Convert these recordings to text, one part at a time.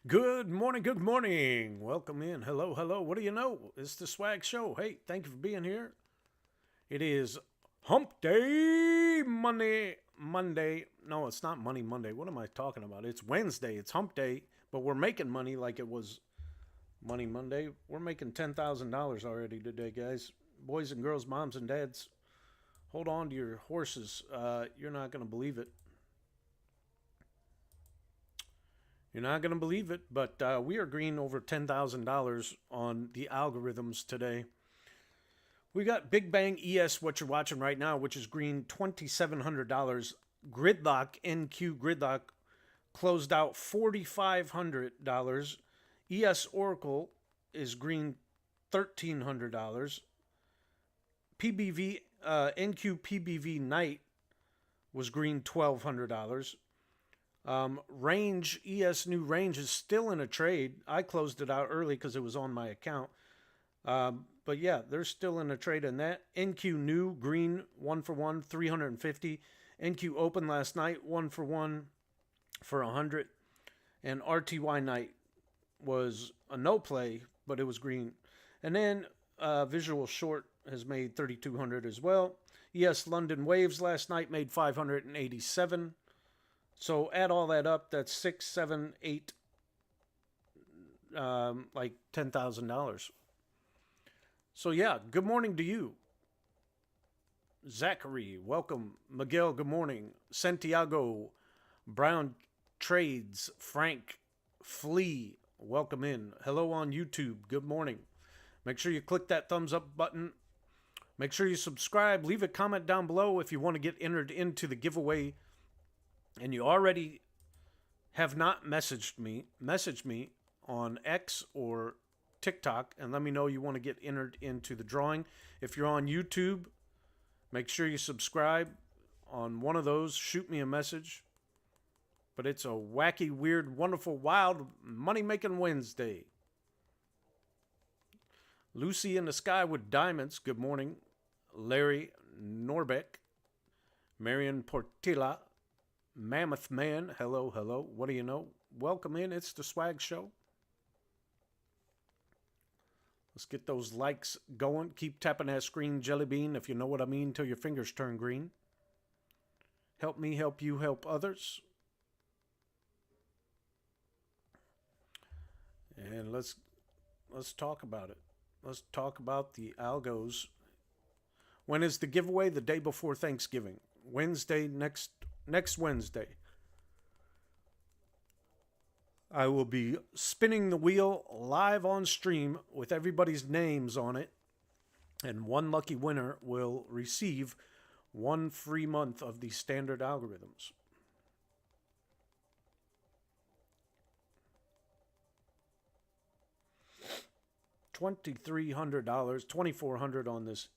Good morning, good morning. Welcome in. Hello, hello. What do you know? It's the Swag Show. Hey, thank you for being here. It is Hump Day Monday. No, it's not Money Monday. What am I talking about? It's Wednesday. It's Hump Day, but we're making money like it was Money Monday. We're making $10,000 already today, guys. Boys and girls, moms and dads, hold on to your horses. You're not going to believe it. You're not going to believe it, but we are green over $10,000 on the algorithms today. We got Big Bang ES, what you're watching right now, which is green $2,700. Gridlock, NQ Gridlock, closed out $4,500. ES Oracle is green $1,300. PBV, NQ PBV Night was green $1,200. Range, ES New Range is still in a trade. I closed it out early because it was on my account. But yeah, they're still in a trade in that. NQ New, green, 1 for 1, 350. NQ Open last night, 1 for 1 for 100. And RTY Night was a no play, but it was green. And then Visual Short has made 3,200 as well. ES London Waves last night made 587. So add all that up, that's 6, 7, 8, like $10,000. So yeah, good morning to you. Zachary, welcome. Miguel, good morning. Santiago, Brown Trades, Frank, Flea, welcome in. Hello on YouTube, good morning. Make sure you click that thumbs up button. Make sure you subscribe. Leave a comment down below if you want to get entered into the giveaway and you already have not message me on X or TikTok and let me know you want to get entered into the drawing. If you're on YouTube, make sure you subscribe on one of those. Shoot me a message. But it's a wacky, weird, wonderful, wild, money-making Wednesday. Lucy in the Sky with Diamonds, good morning. Larry Norbeck, Marion Portilla, Mammoth Man, hello, hello. What do you know? Welcome in. It's the Swag Show. Let's get those likes going. Keep tapping that screen, Jelly Bean, if you know what I mean, till your fingers turn green. Help me help you help others. And let's talk about it. Let's talk about the algos. When is the giveaway? The day before Thanksgiving. Wednesday, next Wednesday. I will be spinning the wheel live on stream with everybody's names on it. And one lucky winner will receive 1 free month of the standard algorithms. $2,300, $2,400 on this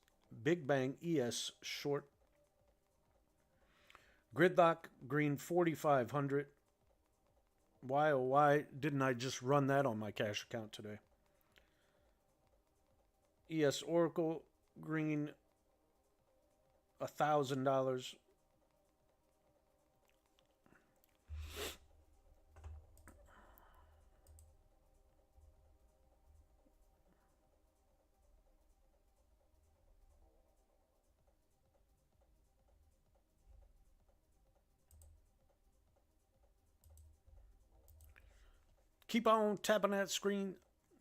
Big Bang ES short. Gridlock green 4,500. Why oh why didn't I just run that on my cash account today? ES Oracle green $1,000. Keep on tapping that screen.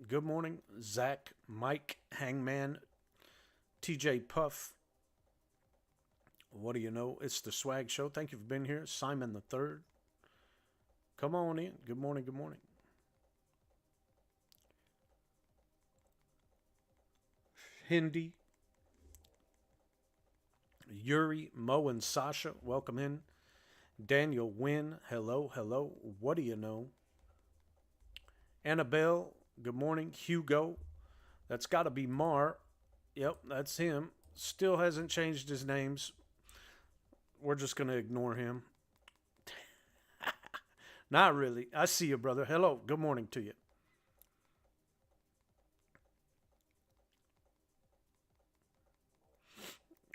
Good morning, Zach, Mike, Hangman, TJ Puff. What do you know? It's the Swag Show. Thank you for being here. Simon the Third. Come on in. Good morning, good morning. Hindi, Yuri, Mo, and Sasha, welcome in. Daniel Wynn, hello, hello. What do you know? Annabelle, good morning. Hugo, that's got to be Mar. Yep, that's him. Still hasn't changed his names. We're just going to ignore him. Not really. I see you, brother. Hello. Good morning to you.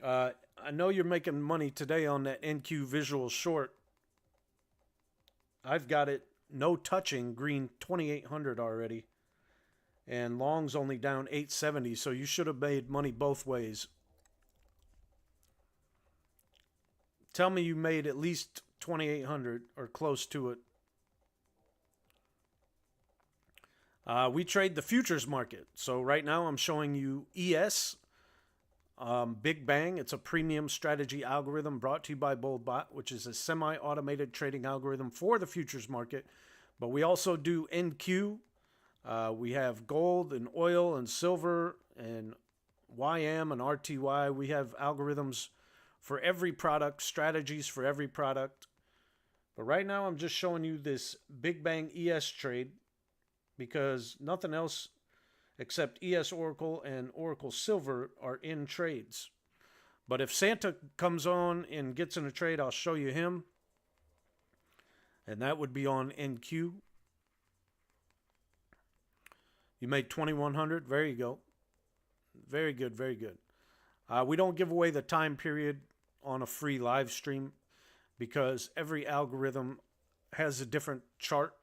I know you're making money today on that NQ visual short. I've got it no touching green 2800 already. And long's only down 870, so you should have made money both ways. Tell me you made at least 2800 or close to it. We trade the futures market. So right now I'm showing you ES, Big Bang. It's a premium strategy algorithm brought to you by BoldBot, which is a semi-automated trading algorithm for the futures market. But we also do NQ. We have gold and oil and silver and YM and RTY. We have algorithms for every product, strategies for every product. But right now I'm just showing you this Big Bang ES trade because nothing else except ES Oracle and Oracle Silver are in trades. But if Santa comes on and gets in a trade, I'll show you him. And that would be on NQ. You made 2100. There you go. Very good, very good. We don't give away the time period on a free live stream because every algorithm has a different chart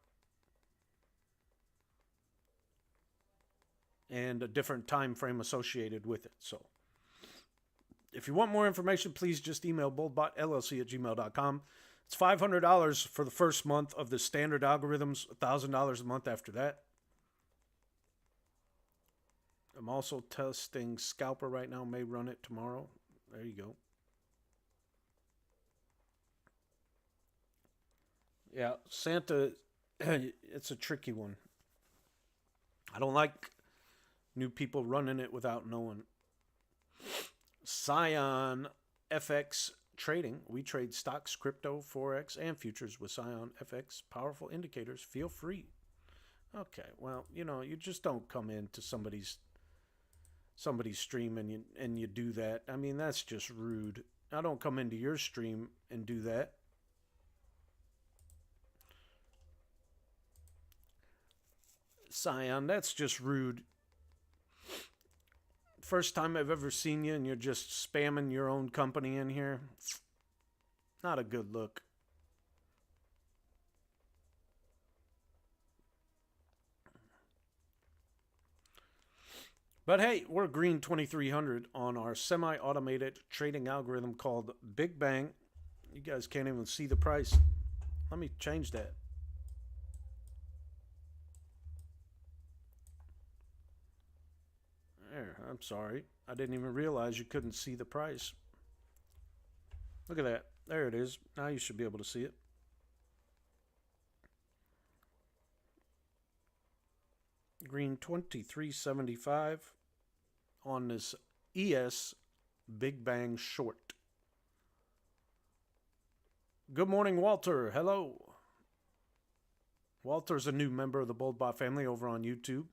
and a different time frame associated with it. So if you want more information, please just email BoldBotLLC@gmail.com. It's $500 for the first month of the standard algorithms, $1,000 a month after that. I'm also testing Scalper right now. May run it tomorrow. There you go. Yeah, Santa, it's a tricky one. I don't like new people running it without knowing. Scion FX Trading. We trade stocks, crypto, forex, and futures with Scion FX. Powerful indicators. Feel free. Okay, well, you just don't come into somebody's stream and you do that. I mean, that's just rude. I don't come into your stream and do that. Scion, that's just rude. First time I've ever seen you and you're just spamming your own company in here. Not a good look. But hey, we're green 2300 on our semi-automated trading algorithm called Big Bang. You guys can't even see the price. Let me change that. There, I'm sorry. I didn't even realize you couldn't see the price. Look at that. There it is. Now you should be able to see it. Green 2375 on this ES Big Bang short. Good morning, Walter. Hello. Walter's a new member of the BoldBot family over on YouTube,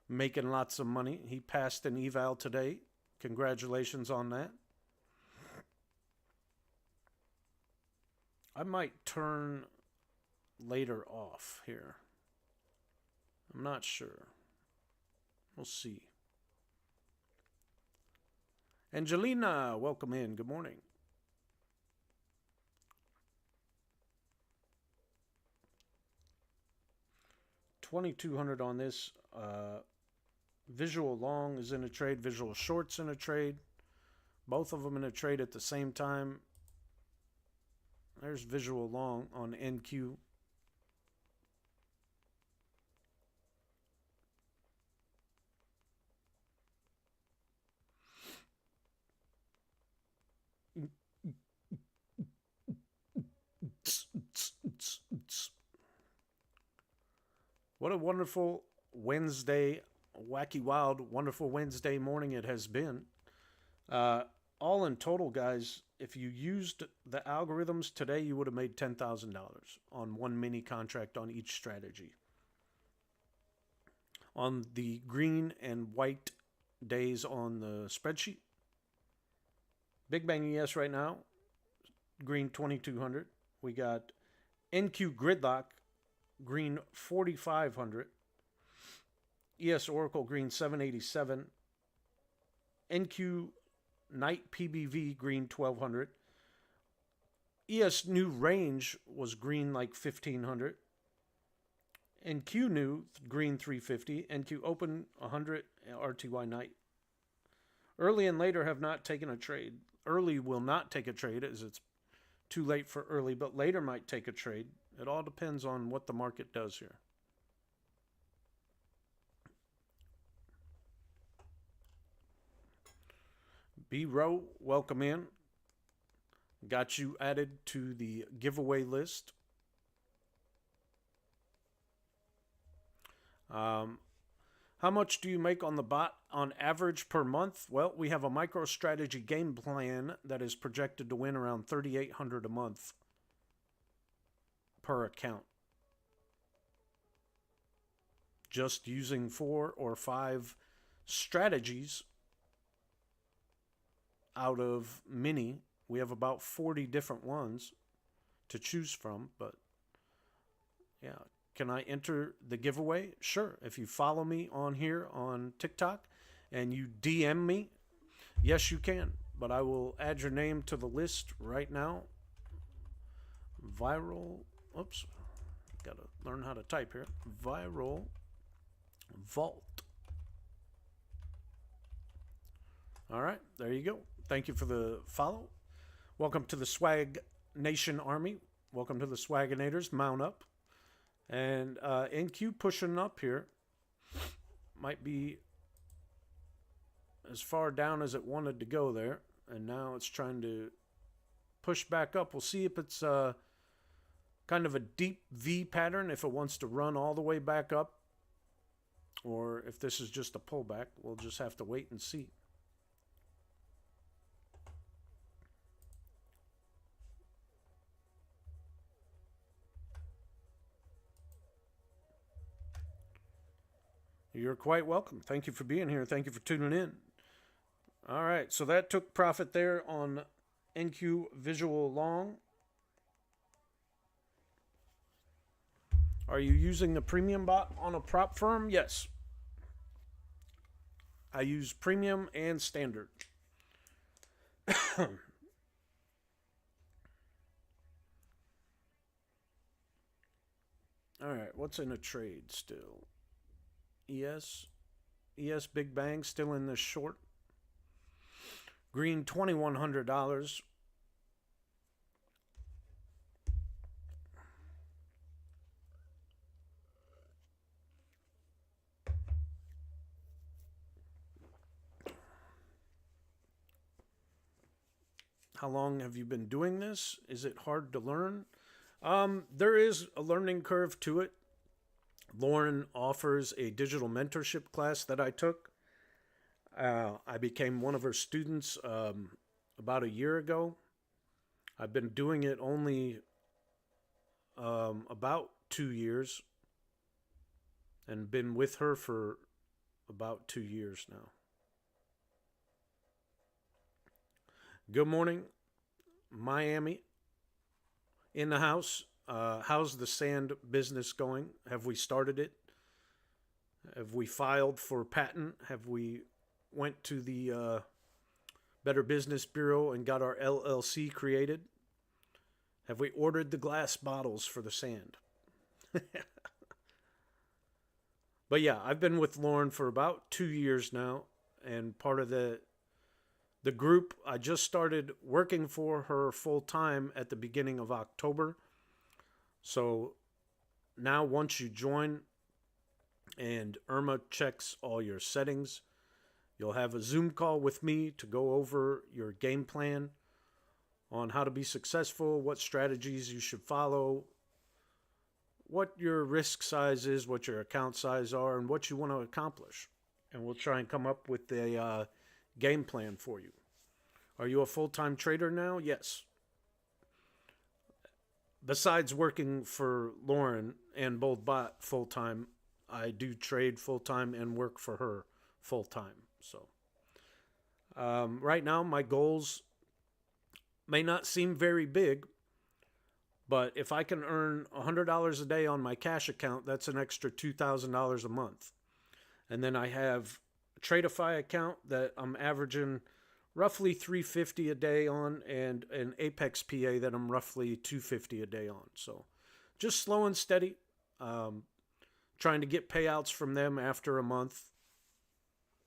making lots of money. He passed an eval today. Congratulations on that. I might turn later off here. I'm not sure. We'll see. Angelina, welcome in. Good morning. $2,200 on this. Visual long is in a trade. Visual short's in a trade. Both of them in a trade at the same time. There's visual long on NQ. What a wonderful Wednesday, wacky, wild, wonderful Wednesday morning it has been. All in total, guys, if you used the algorithms today, you would have made $10,000 on one mini contract on each strategy. On the green and white days on the spreadsheet, Big Bang ES right now, green 2200. We got NQ Gridlock, green 4500. ES Oracle, green 787. NQ Night PBV, green 1200. ES New Range was green like 1500. NQ New, green 350. NQ Open 100. RTY Night. Early and later have not taken a trade. Early will not take a trade as it's too late for early, but later might take a trade. It all depends on what the market does here. B-Row, welcome in. Got you added to the giveaway list. How much do you make on the bot on average per month? Well, we have a MicroStrategy game plan that is projected to win around $3,800 a month per account. Just using 4 or 5 strategies out of many. We have about 40 different ones to choose from, but yeah. Can I enter the giveaway? Sure. If you follow me on here on TikTok and you DM me, yes, you can. But I will add your name to the list right now. Viral. Oops. Got to learn how to type here. Viral Vault. All right. There you go. Thank you for the follow. Welcome to the Swag Nation Army. Welcome to the Swaginators. Mount up. And NQ pushing up here. Might be as far down as it wanted to go there. And now it's trying to push back up. We'll see if it's kind of a deep V pattern, if it wants to run all the way back up. Or if this is just a pullback. We'll just have to wait and see. You're quite welcome. Thank you for being here. Thank you for tuning in. All right, so that took profit there on NQ Visual Long. Are you using the premium bot on a prop firm? Yes. I use premium and standard. All right, what's in a trade still? ES Big Bang still in the short. Green $2,100. How long have you been doing this? Is it hard to learn? There is a learning curve to it. Lauren offers a digital mentorship class that I took. I became one of her students about a year ago. I've been doing it only about 2 years and been with her for about 2 years now. Good morning, Miami. In the house. How's the sand business going? Have we started it? Have we filed for patent? Have we went to the Better Business Bureau and got our LLC created? Have we ordered the glass bottles for the sand? But yeah, I've been with Lauren for about 2 years now, and part of the group, I just started working for her full time at the beginning of October. So now once you join and Irma checks all your settings, you'll have a Zoom call with me to go over your game plan on how to be successful, what strategies you should follow, what your risk size is, what your account size are, and what you want to accomplish. And we'll try and come up with a game plan for you. Are you a full-time trader now? Yes. Besides working for Lauren and BoldBot full-time, I do trade full-time and work for her full-time. So right now, my goals may not seem very big, but if I can earn $100 a day on my cash account, that's an extra $2,000 a month. And then I have a Tradeify account that I'm averaging roughly $350 a day on, and an Apex PA that I'm roughly $250 a day on. So just slow and steady, trying to get payouts from them after a month.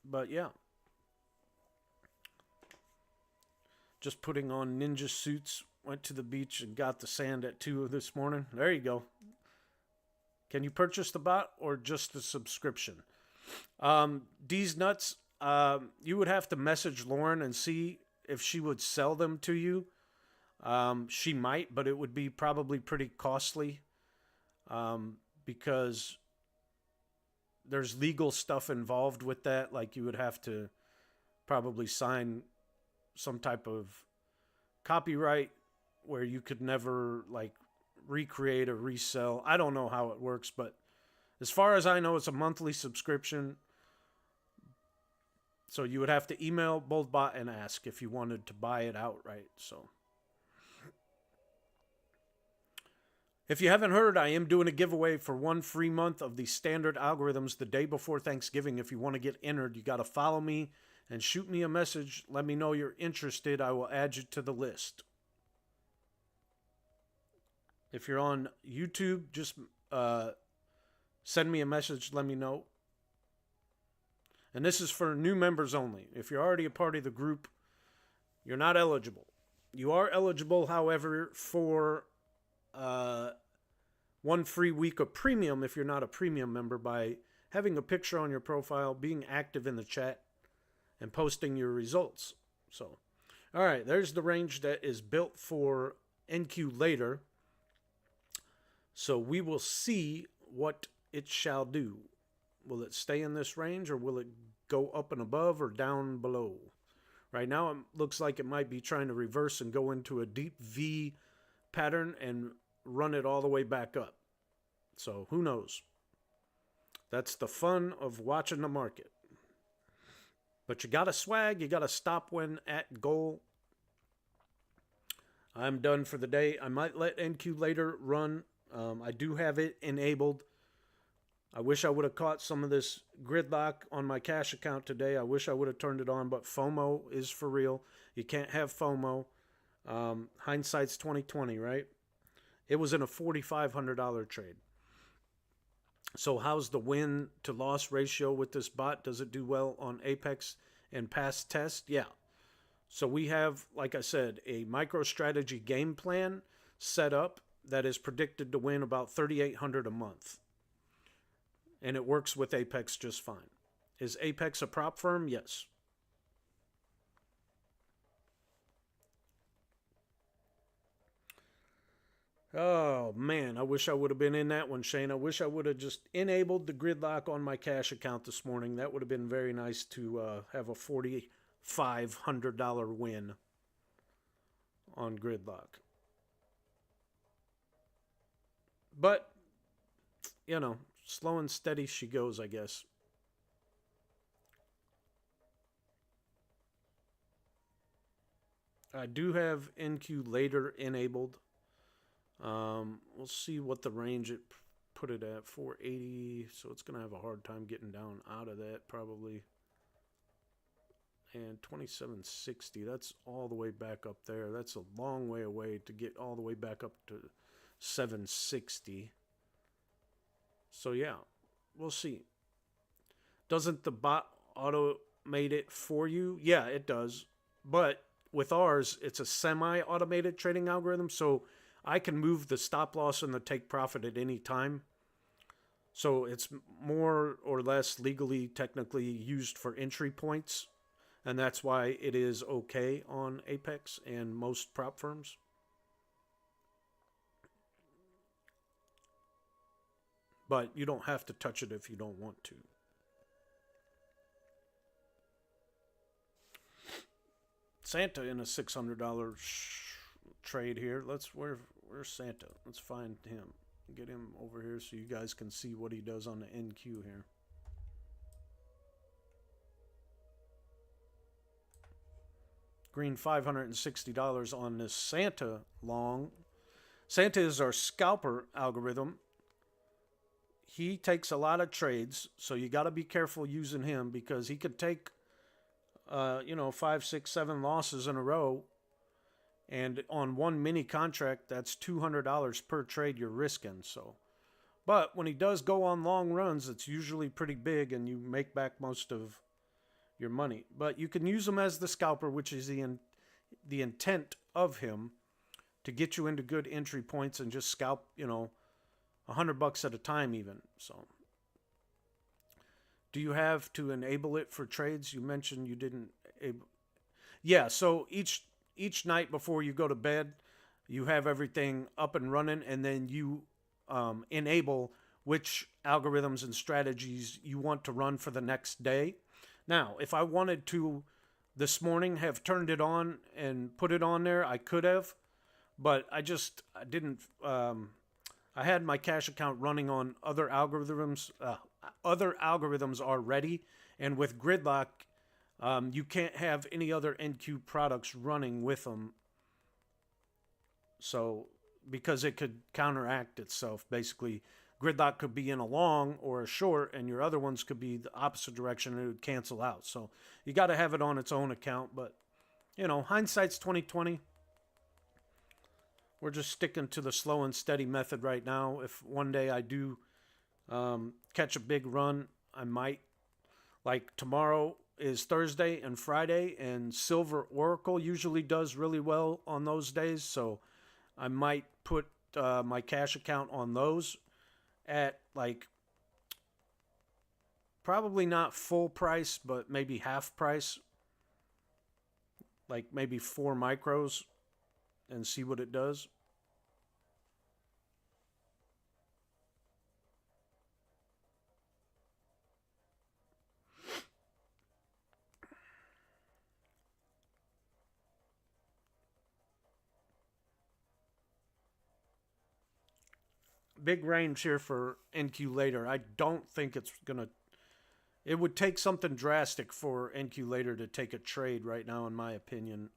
But yeah, just putting on ninja suits. Went to the beach and got the sand at 2 this morning. There you go. Can you purchase the bot or just the subscription? These nuts, you would have to message Lauren and see if she would sell them to you. She might, but it would be probably pretty costly, because there's legal stuff involved with that. Like you would have to probably sign some type of copyright where you could never like recreate or resell. I don't know how it works, but as far as I know, it's a monthly subscription. So you would have to email BoldBot and ask if you wanted to buy it outright. So if you haven't heard, I am doing a giveaway for 1 free month of the standard algorithms the day before Thanksgiving. If you want to get entered, you got to follow me and shoot me a message. Let me know you're interested. I will add you to the list. If you're on YouTube, just send me a message. Let me know. And this is for new members only. If you're already a part of the group, you're not eligible. You are eligible, however, for 1 free week of premium if you're not a premium member, by having a picture on your profile, being active in the chat, and posting your results. So, all right, there's the range that is built for NQ later. So we will see what it shall do. Will it stay in this range, or will it go up and above or down below? Right now, it looks like it might be trying to reverse and go into a deep V pattern and run it all the way back up. So who knows? That's the fun of watching the market. But you got to swag. You got to stop when at goal. I'm done for the day. I might let NQ later run. I do have it enabled. I wish I would have caught some of this gridlock on my cash account today. I wish I would have turned it on, but FOMO is for real. You can't have FOMO. Hindsight's 2020, right? It was in a $4,500 trade. So how's the win to loss ratio with this bot? Does it do well on Apex and past tests? Yeah. So we have, like I said, a MicroStrategy game plan set up that is predicted to win about $3,800 a month. And it works with Apex just fine. Is Apex a prop firm? Yes. Oh, man, I wish I would have been in that one, Shane. I wish I would have just enabled the gridlock on my cash account this morning. That would have been very nice to have a $4,500 win on gridlock. But, you know, slow and steady she goes, I guess. I do have NQ later enabled. We'll see what the range it put it at, 480. So it's going to have a hard time getting down out of that probably. And 2760, that's all the way back up there. That's a long way away to get all the way back up to 760. So yeah, we'll see. Doesn't the bot automate it for you? Yeah, it does. But with ours, it's a semi-automated trading algorithm, so I can move the stop loss and the take profit at any time. So it's more or less legally, technically used for entry points. And that's why it is okay on Apex and most prop firms. But you don't have to touch it if you don't want to. Santa in a $600 trade here. Where's Santa? Let's find him. Get him over here so you guys can see what he does on the NQ here. Green $560 on this Santa long. Santa is our scalper algorithm. He takes a lot of trades, so you got to be careful using him because he could take, 5, 6, 7 losses in a row. And on one mini contract, that's $200 per trade you're risking. So, but when he does go on long runs, it's usually pretty big and you make back most of your money. But you can use him as the scalper, which is the intent of him, to get you into good entry points and just scalp, $100 at a time even. So, do you have to enable it for trades? You mentioned you didn't. Yeah, so each night before you go to bed, you have everything up and running, and then you enable which algorithms and strategies you want to run for the next day. Now, if I wanted to this morning have turned it on and put it on there, I could have, but I didn't. I had my cash account running on other algorithms. Other algorithms already, and with Gridlock, you can't have any other NQ products running with them. So, because it could counteract itself, basically, Gridlock could be in a long or a short, and your other ones could be the opposite direction, and it would cancel out. So, you got to have it on its own account. But, hindsight's 20/20. We're just sticking to the slow and steady method right now. If one day I do catch a big run, I might. Like tomorrow is Thursday and Friday, and Silver Oracle usually does really well on those days. So I might put my cash account on those at probably not full price, but maybe half price. Like maybe 4 micros and see what it does. Big range here for NQ later. I don't think it's gonna. It would take something drastic for NQ later to take a trade right now, in my opinion.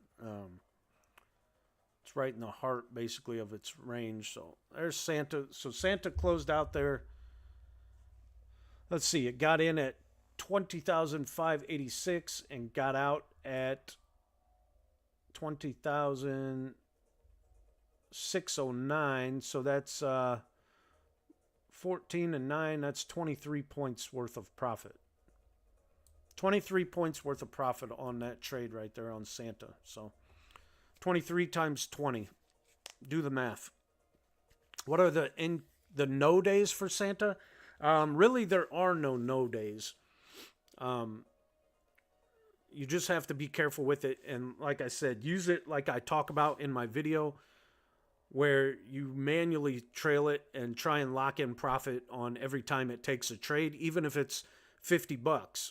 It's right in the heart, basically, of its range. So there's Santa. So Santa closed out there. Let's see. It got in at 20,586 and got out at 20,609. So that's 14 and 9. That's 23 points worth of profit. 23 points worth of profit on that trade right there on Santa. So 23 times 20. Do the math. What are the no days for Santa? Really, there are no days. You just have to be careful with it. And like I said, use it like I talk about in my video, where you manually trail it and try and lock in profit on every time it takes a trade, even if it's $50.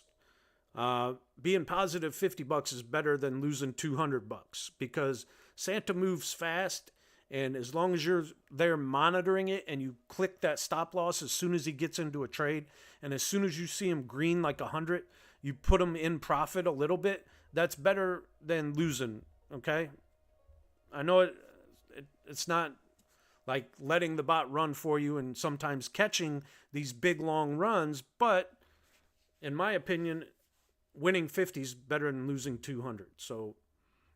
Being positive $50 is better than losing $200 because Santa moves fast, and as long as you're there monitoring it and you click that stop loss as soon as he gets into a trade, and as soon as you see him green like 100, you put him in profit a little bit. That's better than losing. Okay, I know it's not like letting the bot run for you and sometimes catching these big long runs, but in my opinion, winning 50 is better than losing 200. So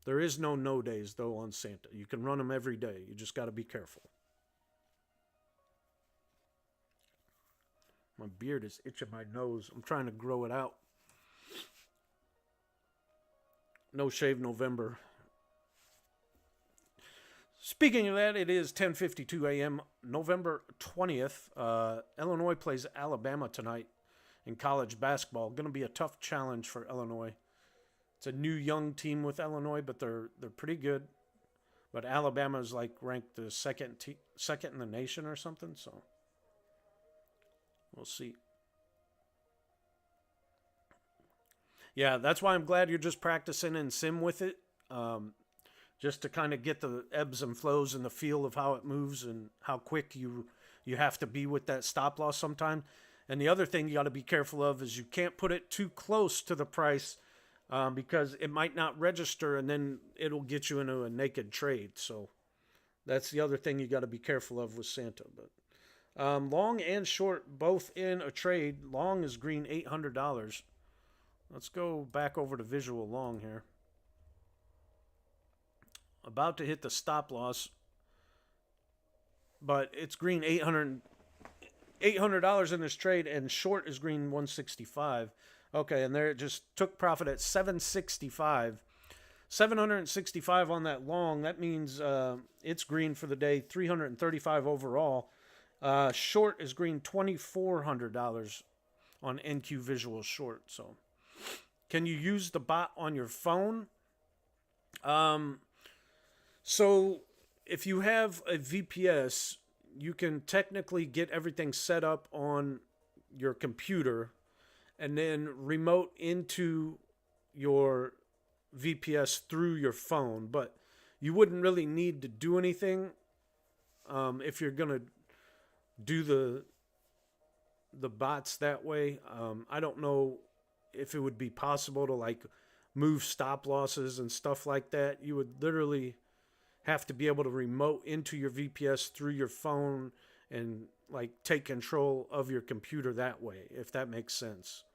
there is no days, though, on Santa. You can run them every day. You just got to be careful. My beard is itching my nose. I'm trying to grow it out. No shave November. Speaking of that, it is 10:52 a.m., November 20th. Illinois plays Alabama tonight in college basketball. Going to be a tough challenge for Illinois. It's a new young team with Illinois, but they're pretty good. But Alabama is ranked the second in the nation or something, so we'll see. Yeah, that's why I'm glad you're just practicing in sim with it. just to kind of get the ebbs and flows and the feel of how it moves and how quick you have to be with that stop loss sometimes. And the other thing you got to be careful of is you can't put it too close to the price because it might not register and then it'll get you into a naked trade. So that's the other thing you got to be careful of with Santa. But long and short, both in a trade. Long is green $800. Let's go back over to visual long here. About to hit the stop loss, but it's green $800 in this trade, and short is green 165. Okay, and there it just took profit at 765. 765 on that long. That means it's green for the day, 335 overall. Short is green $2,400 on NQ Visual Short. So, can you use the bot on your phone? So, if you have a VPS, you can technically get everything set up on your computer and then remote into your VPS through your phone. But you wouldn't really need to do anything if you're going to do the bots that way. I don't know if it would be possible to like move stop losses and stuff like that. You would literally have to be able to remote into your VPS through your phone and like take control of your computer that way, if that makes sense.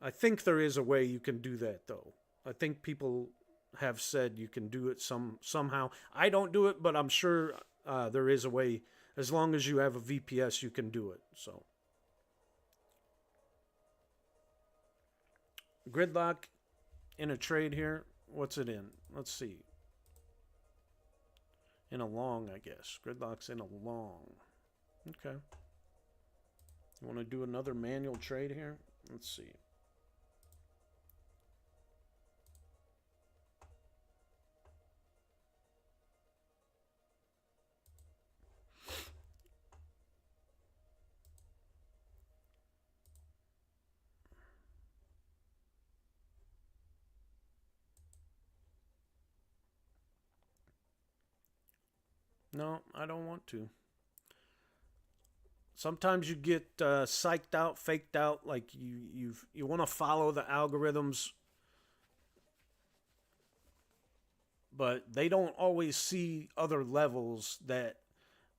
I think there is a way you can do that though. I think people have said you can do it somehow. I don't do it, but I'm sure there is a way. As long as you have a VPS, you can do it. So, gridlock in a trade here. What's it in? Let's see. In a long, I guess. Gridlock's in a long. Okay. You want to do another manual trade here? Let's see. No, I don't want to. Sometimes you get psyched out, faked out, like you want to follow the algorithms, but they don't always see other levels that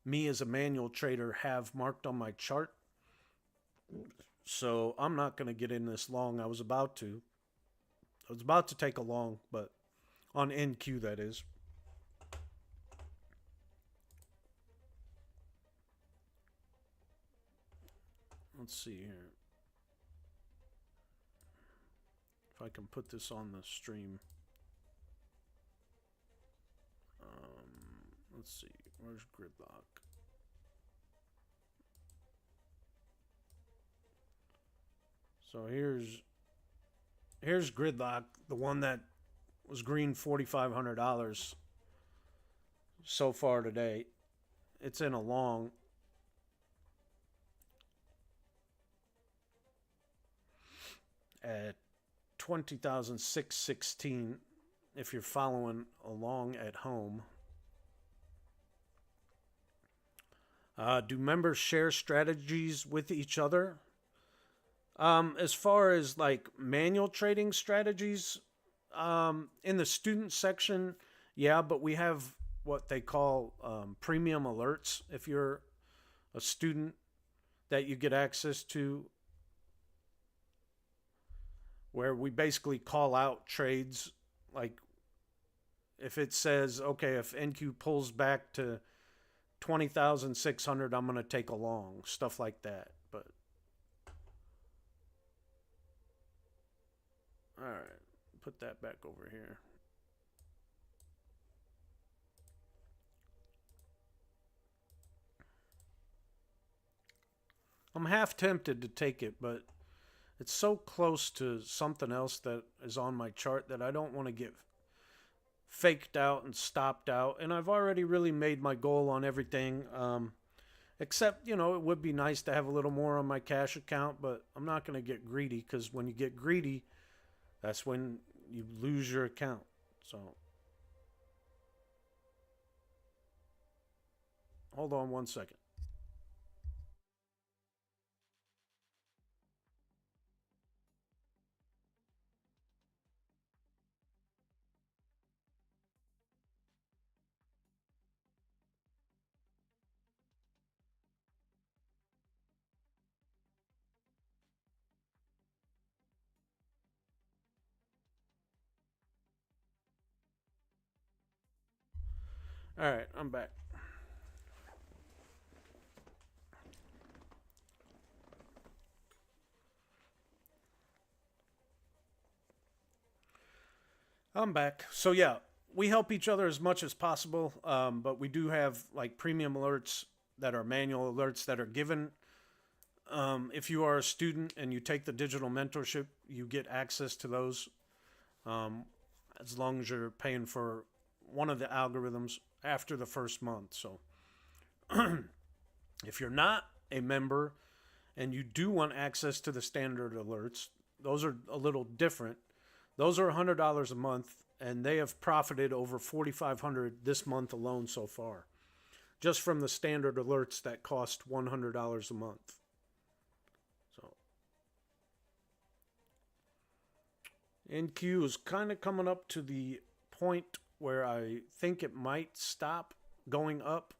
me as a manual trader have marked on my chart. So I'm not going to get in this long. I was about to. I was about to take a long, but on NQ that is. Let's see here. If I can put this on the stream. Let's see. Where's gridlock? So here's gridlock, the one that was green $4,500 so far today. It's in a long. At 20,616 if you're following along at home. Do members share strategies with each other? As far as like manual trading strategies, in the student section, yeah, but we have what they call premium alerts if you're a student that you get access to, where we basically call out trades. Like if it says, okay, if NQ pulls back to 20,600, I'm going to take a long, stuff like that. But all right, put that back over here. I'm half tempted to take it, but it's so close to something else that is on my chart that I don't want to get faked out and stopped out. And I've already really made my goal on everything. Except, you know, it would be nice to have a little more on my cash account, but I'm not going to get greedy, because when you get greedy, that's when you lose your account. So hold on one second. All right, I'm back. I'm back. So yeah, we help each other as much as possible, but we do have like premium alerts that are manual alerts that are given. If you are a student and you take the digital mentorship, you get access to those um, as long as you're paying for one of the algorithms after the first month. So if you're not a member and you do want access to the standard alerts, those are a little different. Those are $100 a month, and they have profited over $4,500 this month alone so far, just from the standard alerts that cost $100 a month. So NQ is kind of coming up to the point where I think it might stop going up,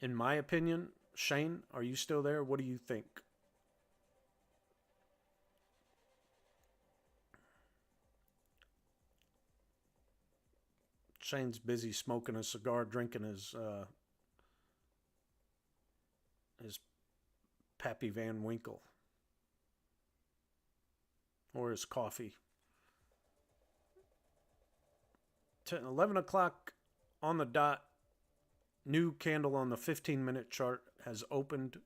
in my opinion. Shane, are you still there? What do you think? Shane's busy smoking a cigar, drinking his Pappy Van Winkle or his coffee. 11 o'clock on the dot. New candle on the 15-minute chart has opened.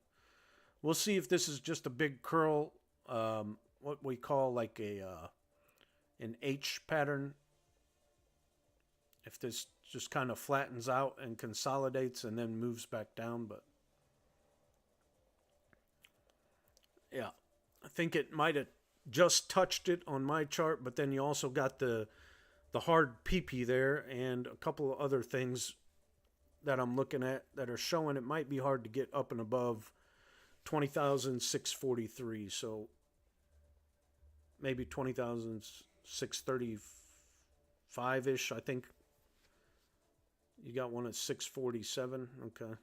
We'll see if this is just a big curl, what we call like an H pattern. If this just kind of flattens out and consolidates and then moves back down. But yeah, I think it might have just touched it on my chart, but then you also got the hard PP there and a couple of other things that I'm looking at that are showing it might be hard to get up and above 20,643. So maybe 20,635-ish, I think. You got one at 647. Okay.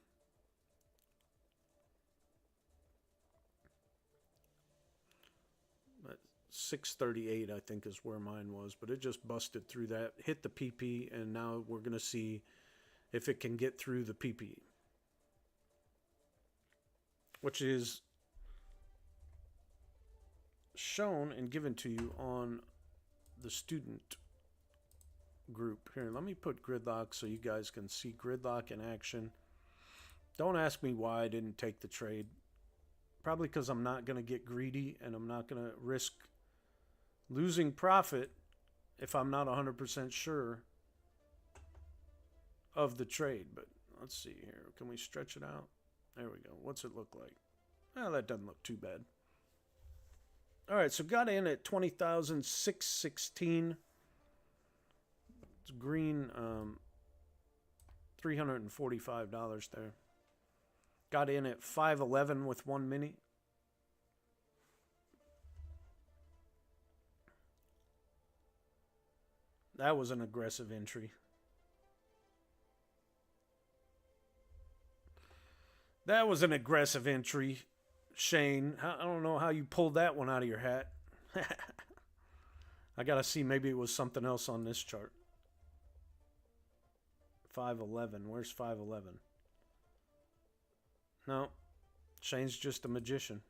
But 638, I think, is where mine was. But it just busted through that, hit the PP, and now we're going to see if it can get through the PP, which is shown and given to you on the student group. Here, let me put gridlock so you guys can see gridlock in action. Don't ask me why I didn't take the trade. Probably because I'm not going to get greedy and I'm not going to risk losing profit if I'm not 100% sure of the trade. But let's see here. Can we stretch it out? There we go. What's it look like? Well, that doesn't look too bad. All right, so got in at 20,616. It's green, $345 there. Got in at 511 with 1 mini. That was an aggressive entry. That was an aggressive entry, Shane. I don't know how you pulled that one out of your hat. I got to see, maybe it was something else on this chart. 511. Where's 511? No. Shane's just a magician.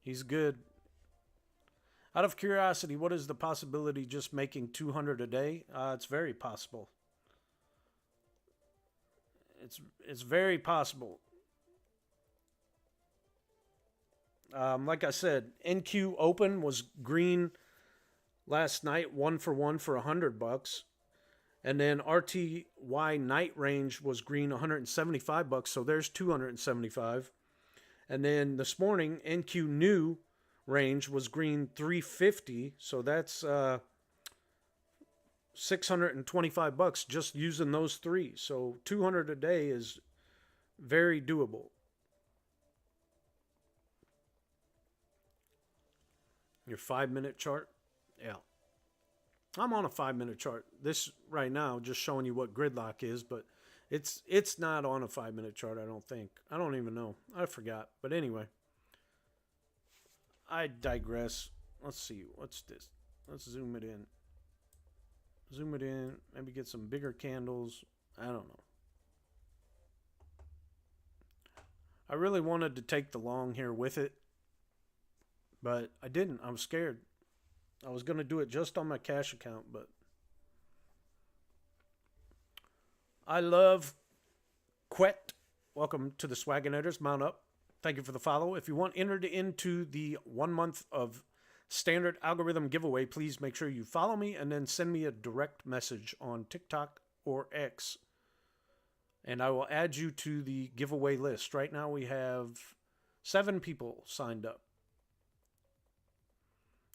He's good. Out of curiosity, what is the possibility just making 200 a day? It's very possible. It's very possible. Like I said, NQ Open was green last night, 1-for-1 for $100. And then RTY Night Range was green, $175. So there's $275. And then this morning, NQ New range was green 350, so that's $625 just using those three. So 200 a day is very doable. Your 5-minute chart? Yeah. I'm on a 5-minute chart. This right now just showing you what gridlock is, but it's not on a 5-minute chart, I don't think. I don't even know. I forgot. But anyway, I digress. Let's see. What's this? Let's zoom it in. Zoom it in. Maybe get some bigger candles. I don't know. I really wanted to take the long here with it, but I didn't. I was scared. I was going to do it just on my cash account, but I love Quet. Welcome to the Swagonators. Mount up. Thank you for the follow. If you want entered into the 1 month of standard algorithm giveaway, please make sure you follow me and then send me a direct message on TikTok or X, and I will add you to the giveaway list. Right now we have 7 people signed up,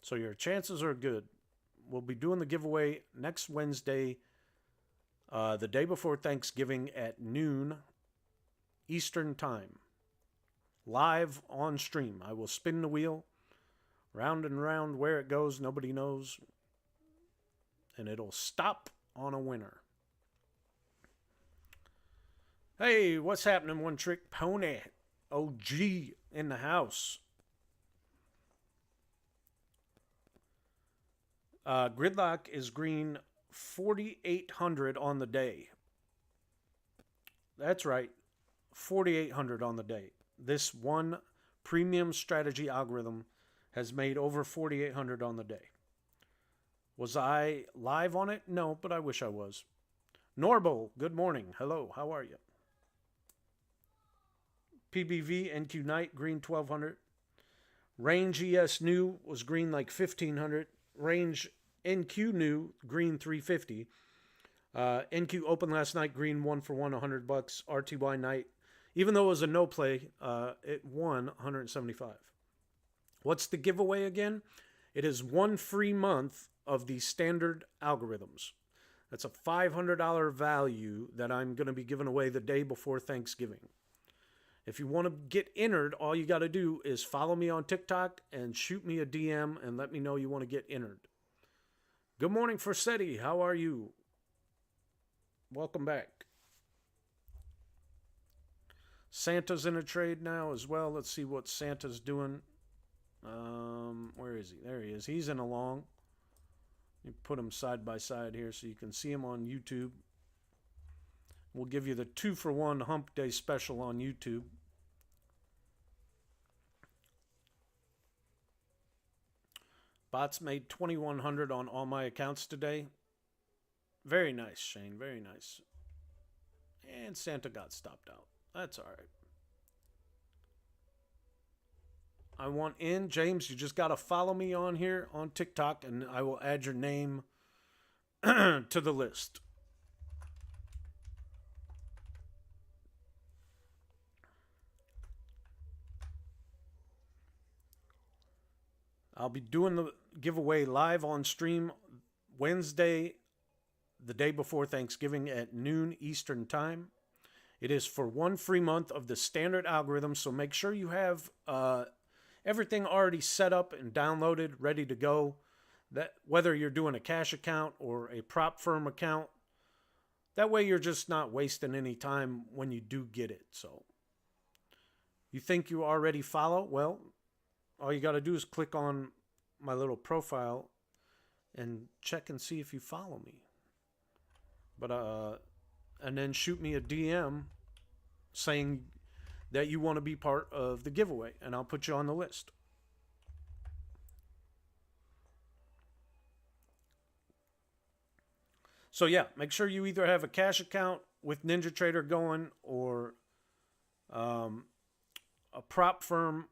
so your chances are good. We'll be doing the giveaway next Wednesday, the day before Thanksgiving at noon Eastern Time, live on stream. I will spin the wheel round and round. Where it goes, nobody knows, and it'll stop on a winner. Hey, what's happening, One Trick Pony? OG in the house. Gridlock is green 4,800 on the day. That's right, 4,800 on the day. This one premium strategy algorithm has made over 4,800 on the day. Was I live on it? No, but I wish I was. Norbo, good morning. Hello, how are you? PBV NQ Night, green 1,200. Range ES New was green like 1,500. Range NQ New, green 350. NQ Open last night, green 1 for 1, $100. RTY Night, even though it was a no play, it won 175. What's the giveaway again? It is 1 free month of the standard algorithms. That's a $500 value that I'm going to be giving away the day before Thanksgiving. If you want to get entered, all you got to do is follow me on TikTok and shoot me a DM and let me know you want to get entered. Good morning, Forsetti. How are you? Welcome back. Santa's in a trade now as well. Let's see what Santa's doing. Where is he? There he is. He's in a long. Let me put him side by side here so you can see him on YouTube. We'll give you the 2 for 1 Hump Day special on YouTube. Bots made 2,100 on all my accounts today. Very nice, Shane. Very nice. And Santa got stopped out. That's all right. I want in. James, you just got to follow me on here on TikTok, and I will add your name to the list. I'll be doing the giveaway live on stream Wednesday, the day before Thanksgiving at noon Eastern Time. It is for 1 free month of the standard algorithm, so make sure you have everything already set up and downloaded, ready to go. That whether you're doing a cash account or a prop firm account, that way you're just not wasting any time when you do get it. So you think you already follow? Well, all you got to do is click on my little profile and check and see if you follow me. But and then shoot me a DM saying that you want to be part of the giveaway, and I'll put you on the list. So yeah, make sure you either have a cash account with NinjaTrader going or a prop firm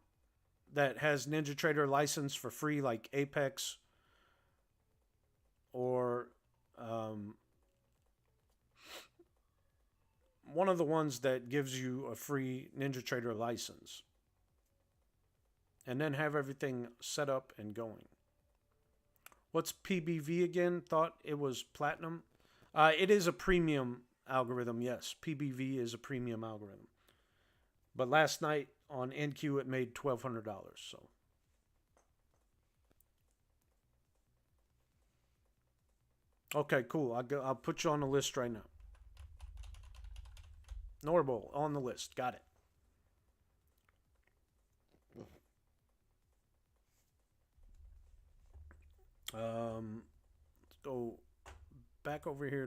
that has NinjaTrader license for free, like Apex, or one of the ones that gives you a free NinjaTrader license. and then have everything set up and going. What's PBV again? Thought it was platinum. It is a premium algorithm, yes. PBV is a premium algorithm. But last night on NQ it made $1,200. So okay, cool. I'll put you on the list right now. Normal on the list. Got it. Let's go back over here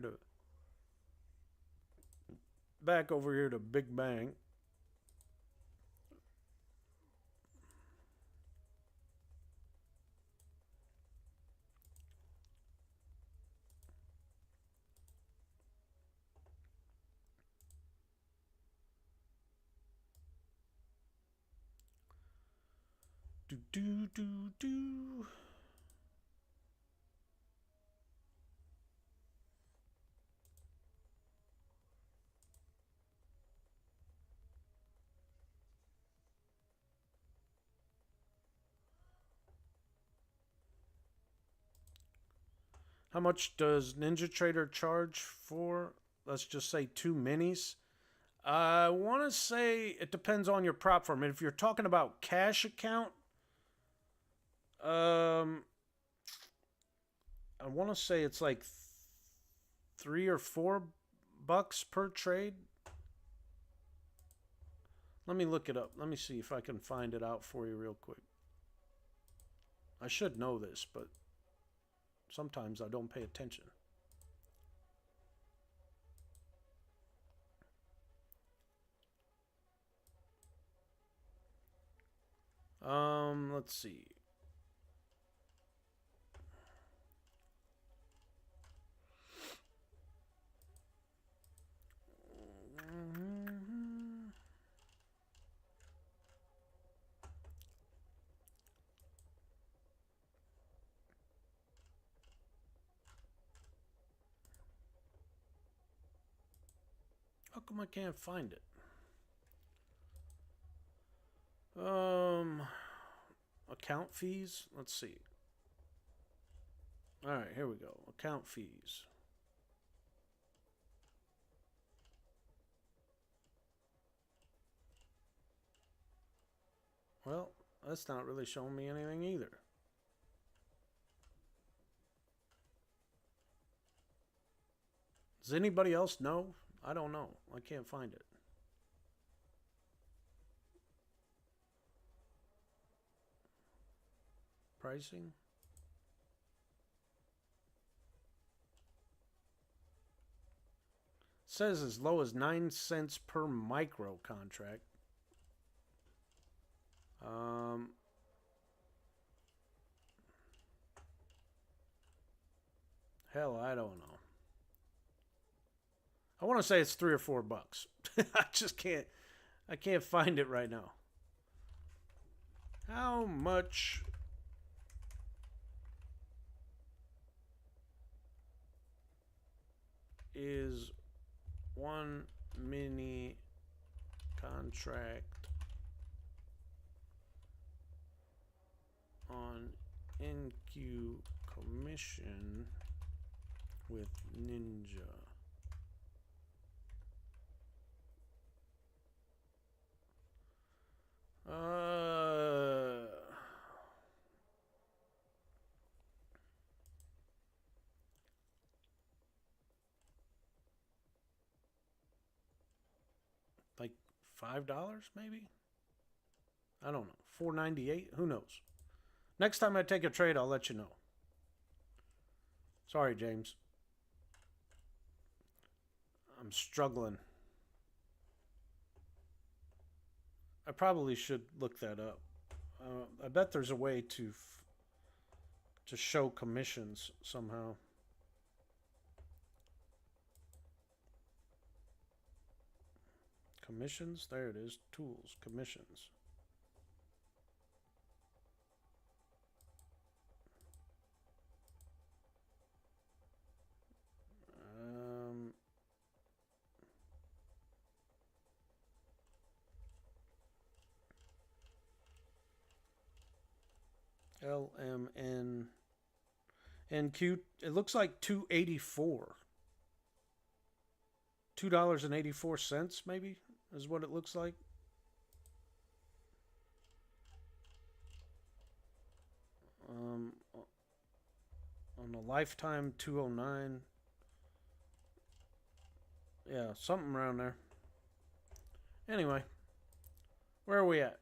to Big Bang. Do do do do. How much does Ninja Trader charge for, let's just say, 2 minis? I want to say it depends on your prop firm. And if you're talking about cash account, I want to say it's like $3 or $4 per trade. Let me look it up. Let me see if I can find it out for you real quick. I should know this, but sometimes I don't pay attention. Let's see. How come I can't find it? Account fees. Let's see. All right, here we go. Account fees. Well, that's not really showing me anything either. Does anybody else know? I don't know. I can't find it. Pricing. Says as low as 9 cents per micro contract. Hell, I don't know. I want to say it's $3 or $4. I just can't. I can't find it right now. How much is one mini contract on NQ commission with Ninja? Like $5 maybe? I don't know. $4.98? Who knows? Next time I take a trade, I'll let you know. Sorry, James. I'm struggling. I probably should look that up. I bet there's a way to show commissions somehow. Commissions? There it is. Tools. Commissions. LMN NQ. It looks like 284. $2.84 maybe is what it looks like. On the lifetime 209. Yeah, something around there. Anyway, where are we at?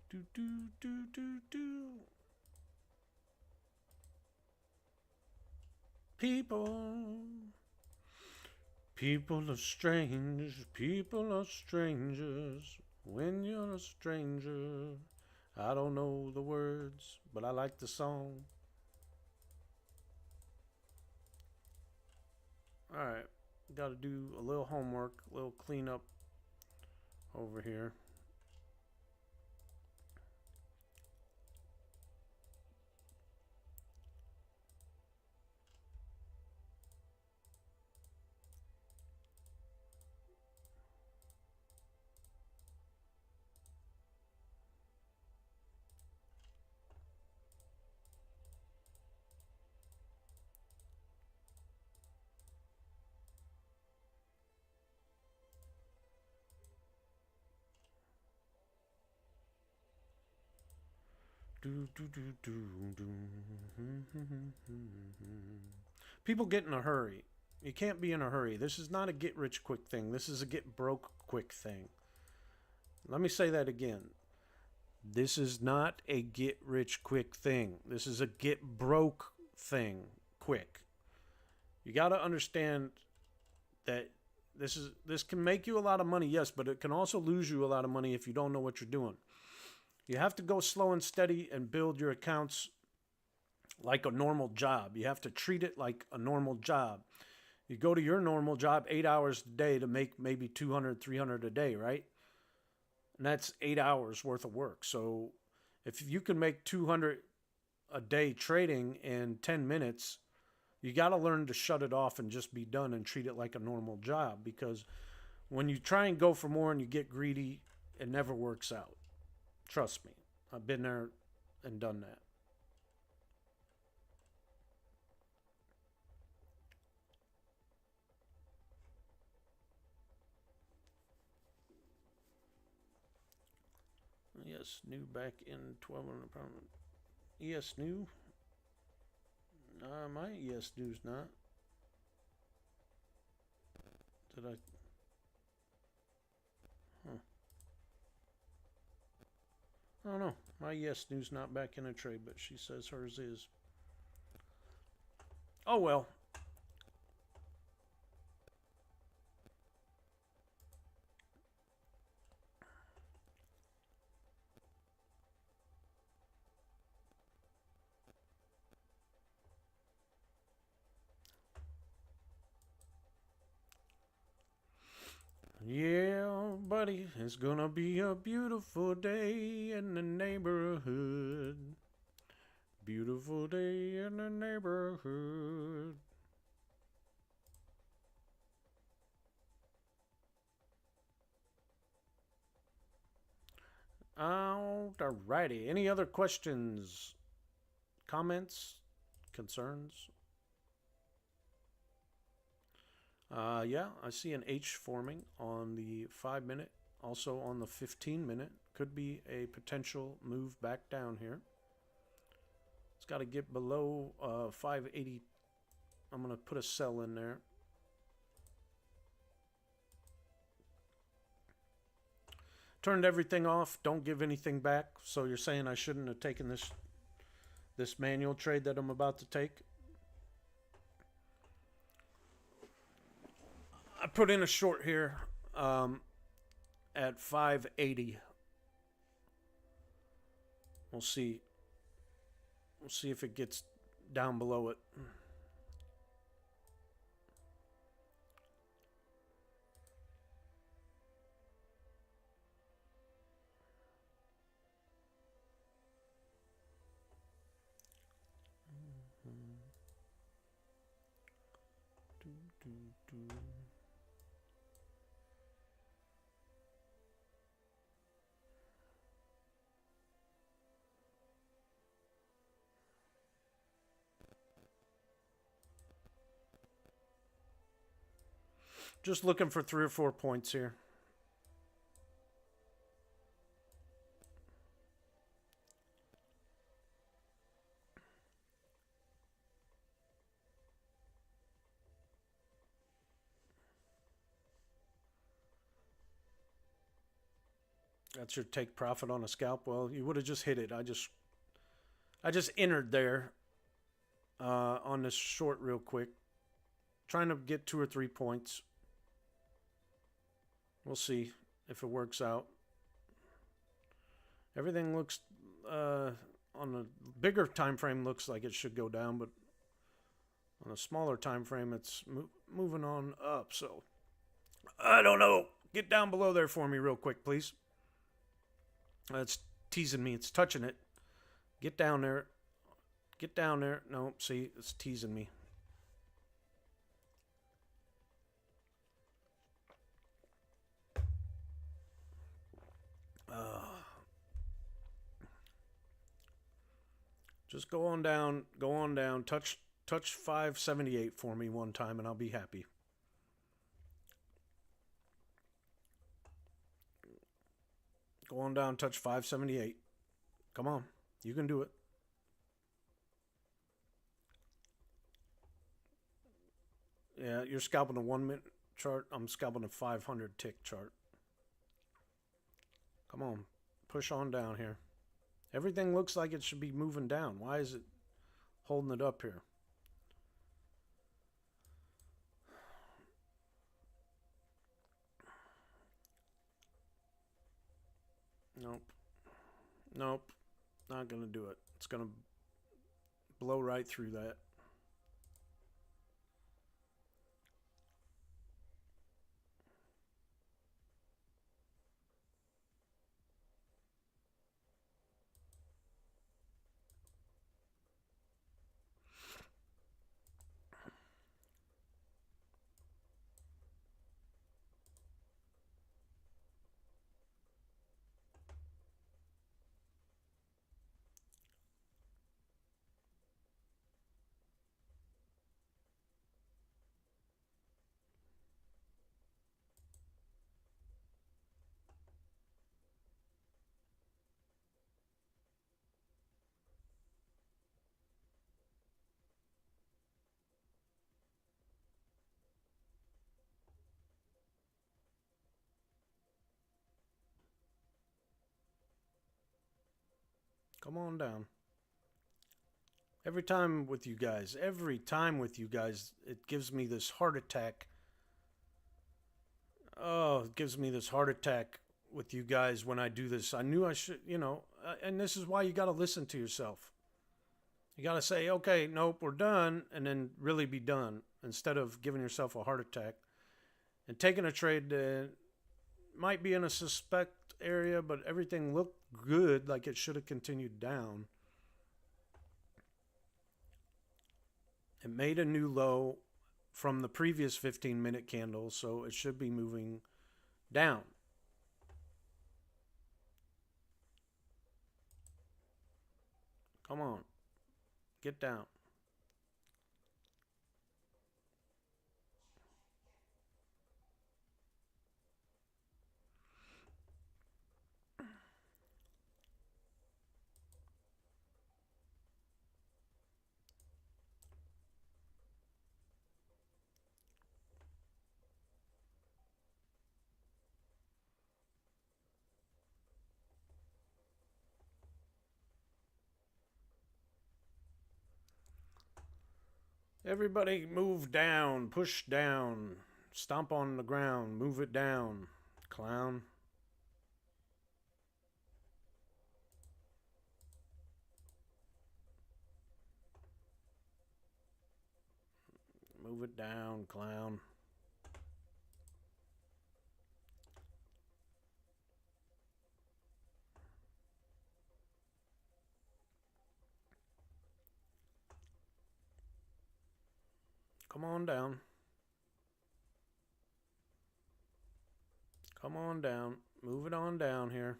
Do do do do do. People are strange. People are strangers. When you're a stranger, I don't know the words, but I like the song. All right, got to do a little homework, a little cleanup over here. People get in a hurry. You can't be in a hurry. This is not a get rich quick thing. This is a get broke quick thing. Let me say that again. This is not a get rich quick thing. This is a get broke thing quick. You got to understand that this can make you a lot of money, yes, but it can also lose you a lot of money if you don't know what you're doing. You have to go slow and steady and build your accounts like a normal job. You have to treat it like a normal job. You go to your normal job 8 hours a day to make maybe 200, 300 a day, right? And that's 8 hours worth of work. So if you can make 200 a day trading in 10 minutes, you got to learn to shut it off and just be done and treat it like a normal job, because when you try and go for more and you get greedy, it never works out. Trust me. I've been there and done that. Yes, new back in 1200 apartment. ES new? My ES new's not. Did I? Huh. I don't know. My ES new's not back in a trade, but she says hers is. Oh well. Yeah, buddy, it's gonna be a beautiful day in the neighborhood. Beautiful day in the neighborhood. Alrighty. Any other questions, comments, concerns? Yeah, I see an H forming on the 5 minute, also on the 15 minute. Could be a potential move back down here. It's got to get below 580. I'm going to put a sell in there. Turned everything off. Don't give anything back. So you're saying I shouldn't have taken this manual trade that I'm about to take? I put in a short here at 580. We'll see. We'll see if it gets down below it. Just looking for 3 or 4 points here. That's your take profit on a scalp. Well, you would have just hit it. I just entered there on this short real quick, trying to get 2 or 3 points. We'll see if it works out. Everything looks on a bigger time frame looks like it should go down, but on a smaller time frame it's moving on up. So I don't know. Get down below there for me real quick, please. It's teasing me. It's touching it. Get down there. Get down there. No, see, it's teasing me. Just go on down. Go on down. Touch 578 for me one time, and I'll be happy. Go on down. Touch 578. Come on. You can do it. Yeah, you're scalping a 1 minute chart. I'm scalping a 500 tick chart. Come on. Push on down here. Everything looks like it should be moving down. Why is it holding it up here? Nope. Nope. Not going to do it. It's going to blow right through that. Come on down. Every time with you guys, it gives me this heart attack. Oh, it gives me this heart attack with you guys when I do this. I knew I should, and this is why you got to listen to yourself. You got to say, okay, nope, we're done, and then really be done instead of giving yourself a heart attack and taking a trade that might be in a suspect area, but everything looked good, like it should have continued down. It made a new low from the previous 15-minute candle, so it should be moving down. Come on. Get down. Everybody move down, push down, stomp on the ground, move it down, clown. Move it down, clown. Come on down. Come on down. Move it on down here.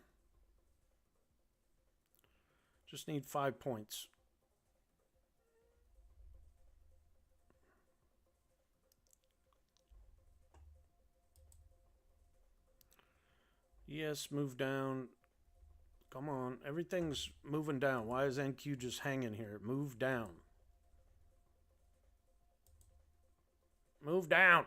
Just need 5 points. Yes, move down. Come on. Everything's moving down. Why is NQ just hanging here? Move down. Move down.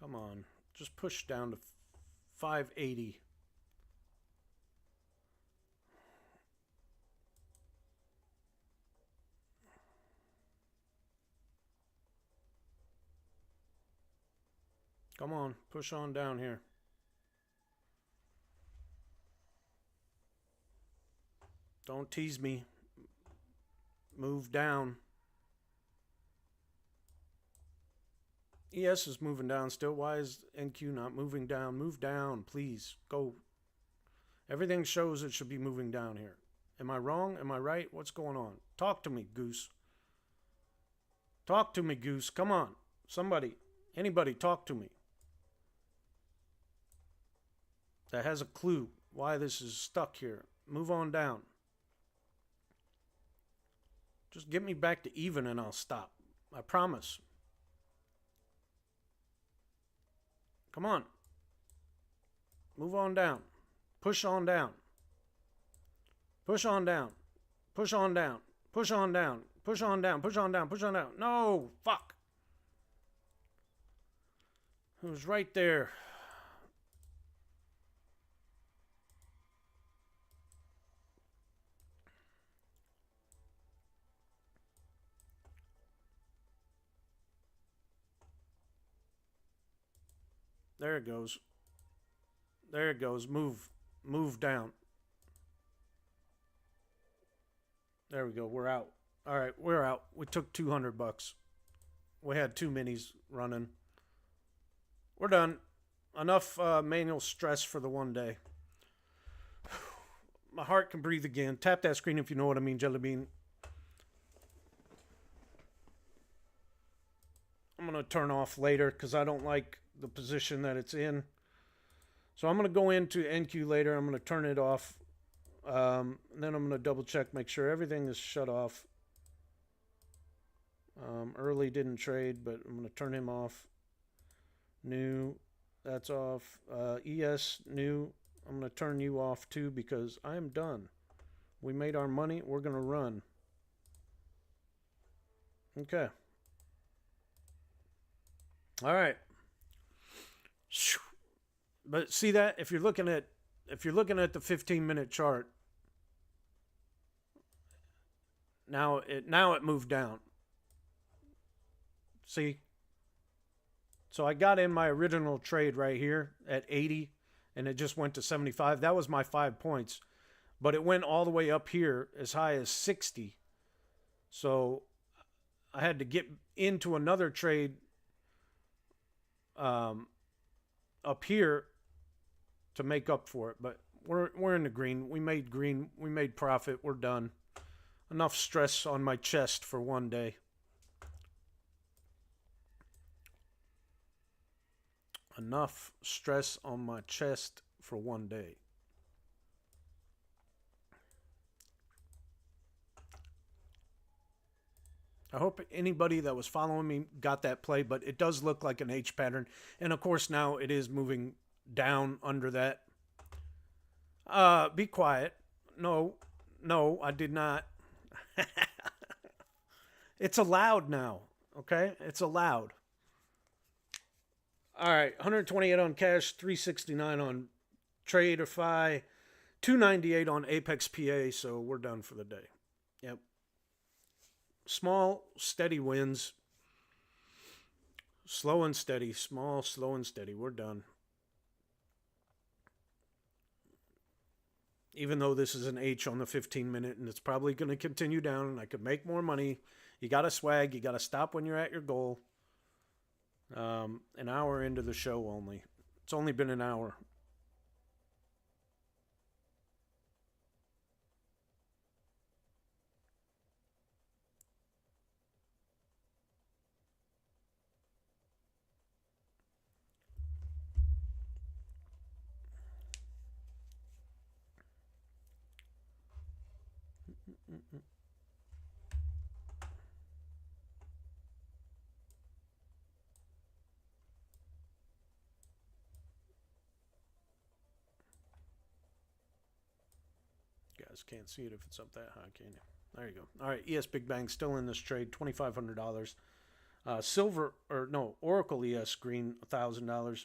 Come on. Just push down to 580. Come on. Push on down here. Don't tease me. Move down. ES is moving down still. Why is NQ not moving down? Move down, please. Go. Everything shows it should be moving down here. Am I wrong? Am I right? What's going on? Talk to me, Goose. Talk to me, Goose. Come on. Somebody. Anybody, talk to me. That has a clue why this is stuck here. Move on down. Just get me back to even and I'll stop. I promise. Come on. Move on down. Push on down. Push on down. Push on down. Push on down. Push on down. Push on down. Push on down. No! Fuck! It was right there. There it goes. There it goes. Move. Move down. There we go. We're out. All right, we're out. We took $200. We had 2 minis running. We're done. Enough manual stress for the one day. My heart can breathe again. Tap that screen if you know what I mean, Jelly Bean. I'm going to turn off later because I don't like the position that it's in. So I'm going to go into NQ later. I'm going to turn it off. Then I'm going to double check, make sure everything is shut off. Early didn't trade, but I'm going to turn him off. New, that's off. ES, new. I'm going to turn you off too because I am done. We made our money. We're going to run. Okay. All right. But see that if you're looking at the 15-minute chart, now it moved down. See? So I got in my original trade right here at 80 and it just went to 75. That was my 5 points. But it went all the way up here as high as 60. So I had to get into another trade up here to make up for it, but we're in the green. We made green. We made profit. We're done. Enough stress on my chest for one day. Enough stress on my chest for one day. I hope anybody that was following me got that play, but it does look like an H pattern. And of course now it is moving down under that. Be quiet. No, I did not. It's allowed now, okay? It's allowed. All right, 128 on cash, 369 on Tradeify, 298 on Apex PA. So we're done for the day. Yep. Small, steady wins. Slow and steady. Small, slow and steady. We're done. Even though this is an H on the 15-minute and it's probably going to continue down and I could make more money, you got to swag. You got to stop when you're at your goal. An hour into the show only. It's only been an hour. Guys can't see it if it's up that high, can you? There you go. All right, ES Big Bang still in this trade, $2,500. Silver, or no, Oracle ES green, $1,000.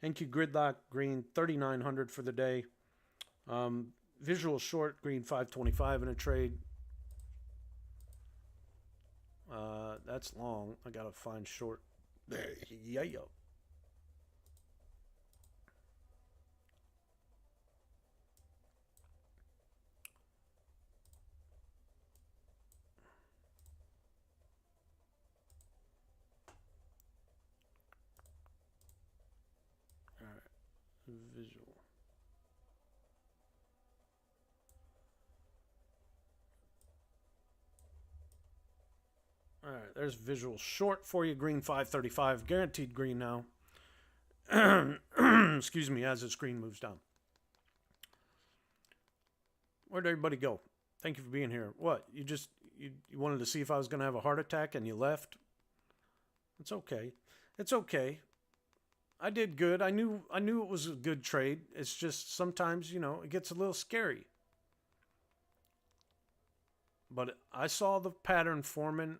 NQ Gridlock green, $3,900 for the day. Visual Short green, $525 in a trade. That's long. I gotta find short. Yeah, yo. All right, visual. All right, there's Visual Short for you. Green 535, guaranteed green now. Excuse me, as the screen moves down. Where'd everybody go? Thank you for being here. What? You wanted to see if I was going to have a heart attack and you left? It's okay. It's okay. I did good. I knew it was a good trade. It's just sometimes, it gets a little scary. But I saw the pattern forming.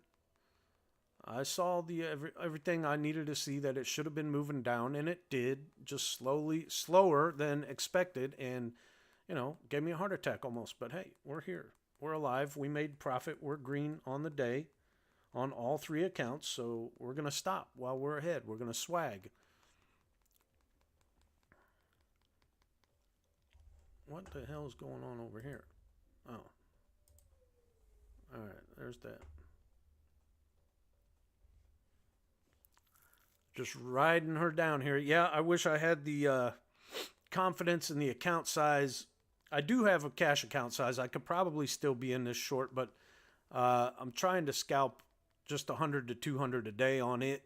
I saw everything I needed to see that it should have been moving down, and it did, just slower than expected, and gave me a heart attack almost. But hey, we're here. We're alive. We made profit. We're green on the day on all three accounts, so we're going to stop while we're ahead. We're going to swag. What the hell is going on over here? Oh. All right, there's that. Just riding her down here. Yeah, I wish I had the confidence in the account size. I do have a cash account size. I could probably still be in this short, but I'm trying to scalp just 100 to 200 a day on it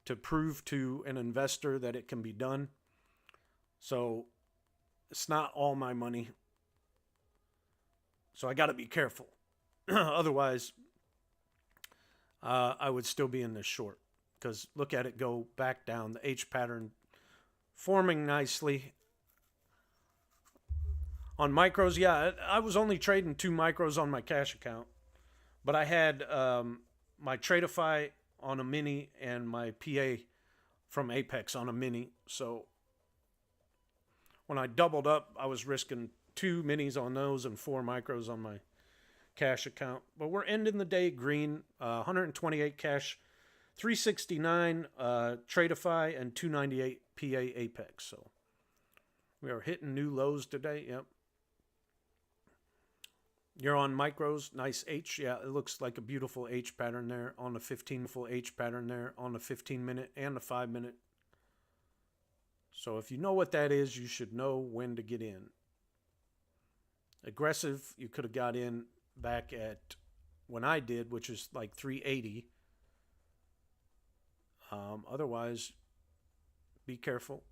to prove to an investor that it can be done. So it's not all my money. So I got to be careful. Otherwise, I would still be in this short. Because look at it go back down. The H pattern forming nicely. On micros, yeah, I was only trading 2 micros on my cash account. But I had my Tradeify on a mini and my PA from Apex on a mini. So when I doubled up, I was risking 2 minis on those and 4 micros on my cash account. But we're ending the day green. 128 cash. 369 Tradeify and 298 PA Apex. So we are hitting new lows today. Yep. You're on micros. Nice H. Yeah, it looks like a beautiful H pattern there on the 15-minute and the 5-minute. So if you know what that is, you should know when to get in. Aggressive, you could have got in back at when I did, which is like 380. Otherwise, be careful.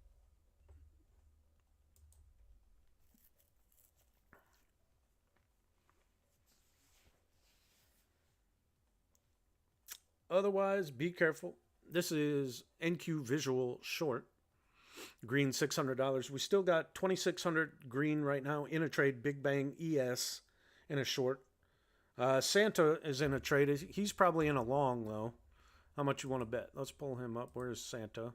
Otherwise, be careful. This is NQ Visual Short. Green $600. We still got 2,600 green right now in a trade. Big Bang ES in a short. Santa is in a trade. He's probably in a long, though. How much you want to bet? Let's pull him up. Where's Santa?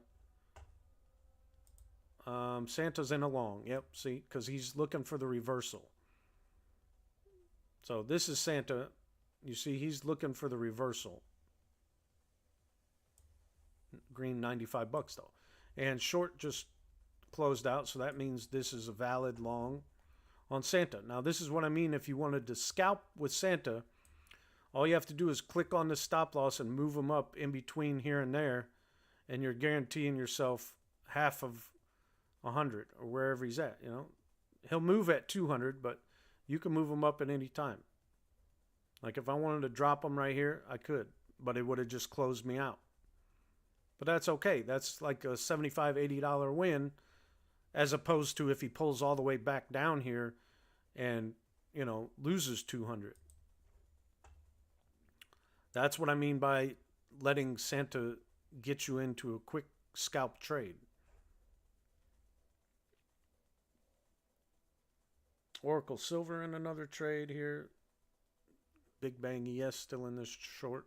Santa's in a long. Yep, see, because he's looking for the reversal. So this is Santa. You see, he's looking for the reversal. Green 95 bucks though. And short just closed out, so that means this is a valid long on Santa. Now this is what I mean. If you wanted to scalp with Santa, all you have to do is click on the stop loss and move them up in between here and there, and you're guaranteeing yourself half of 100 or wherever he's at. You know, he'll move at 200, but you can move him up at any time. Like if I wanted to drop him right here, I could, but it would have just closed me out. But that's okay. That's like a $75, $80 win, as opposed to if he pulls all the way back down here and, you know, loses 200. That's what I mean by letting Santa get you into a quick scalp trade. Oracle Silver in another trade here. Big Bang ES still in this short.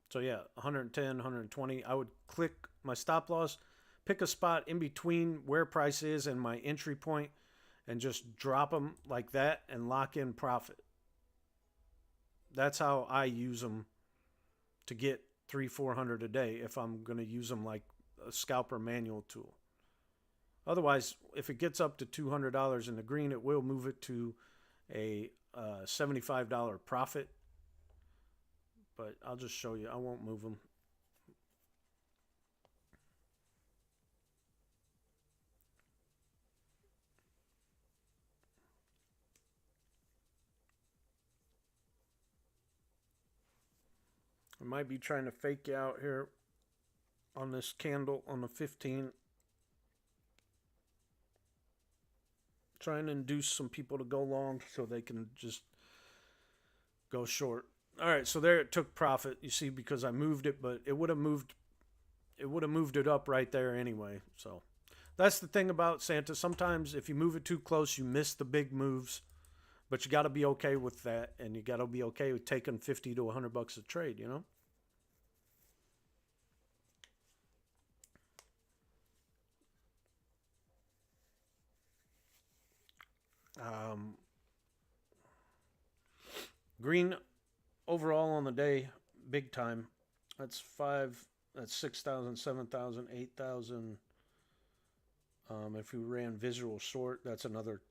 So yeah, 110, 120. I would click my stop loss, pick a spot in between where price is and my entry point, and just drop them like that and lock in profit. That's how I use them to get 300-400 a day if I'm going to use them like a scalper manual tool. Otherwise, if it gets up to $200 in the green, it will move it to a $75 profit. But I'll just show you. I won't move them. I might be trying to fake you out here on this candle on the 15. Trying to induce some people to go long so they can just go short. All right, so there it took profit. You see, because I moved it, but it would have moved it up right there anyway. So that's the thing about Santa. Sometimes if you move it too close, you miss the big moves. But you got to be okay with that, and you got to be okay with taking 50 to 100 bucks a trade, you know? Green overall on the day, big time. That's 6,000, 7,000, 8,000. If we ran visual short, that's another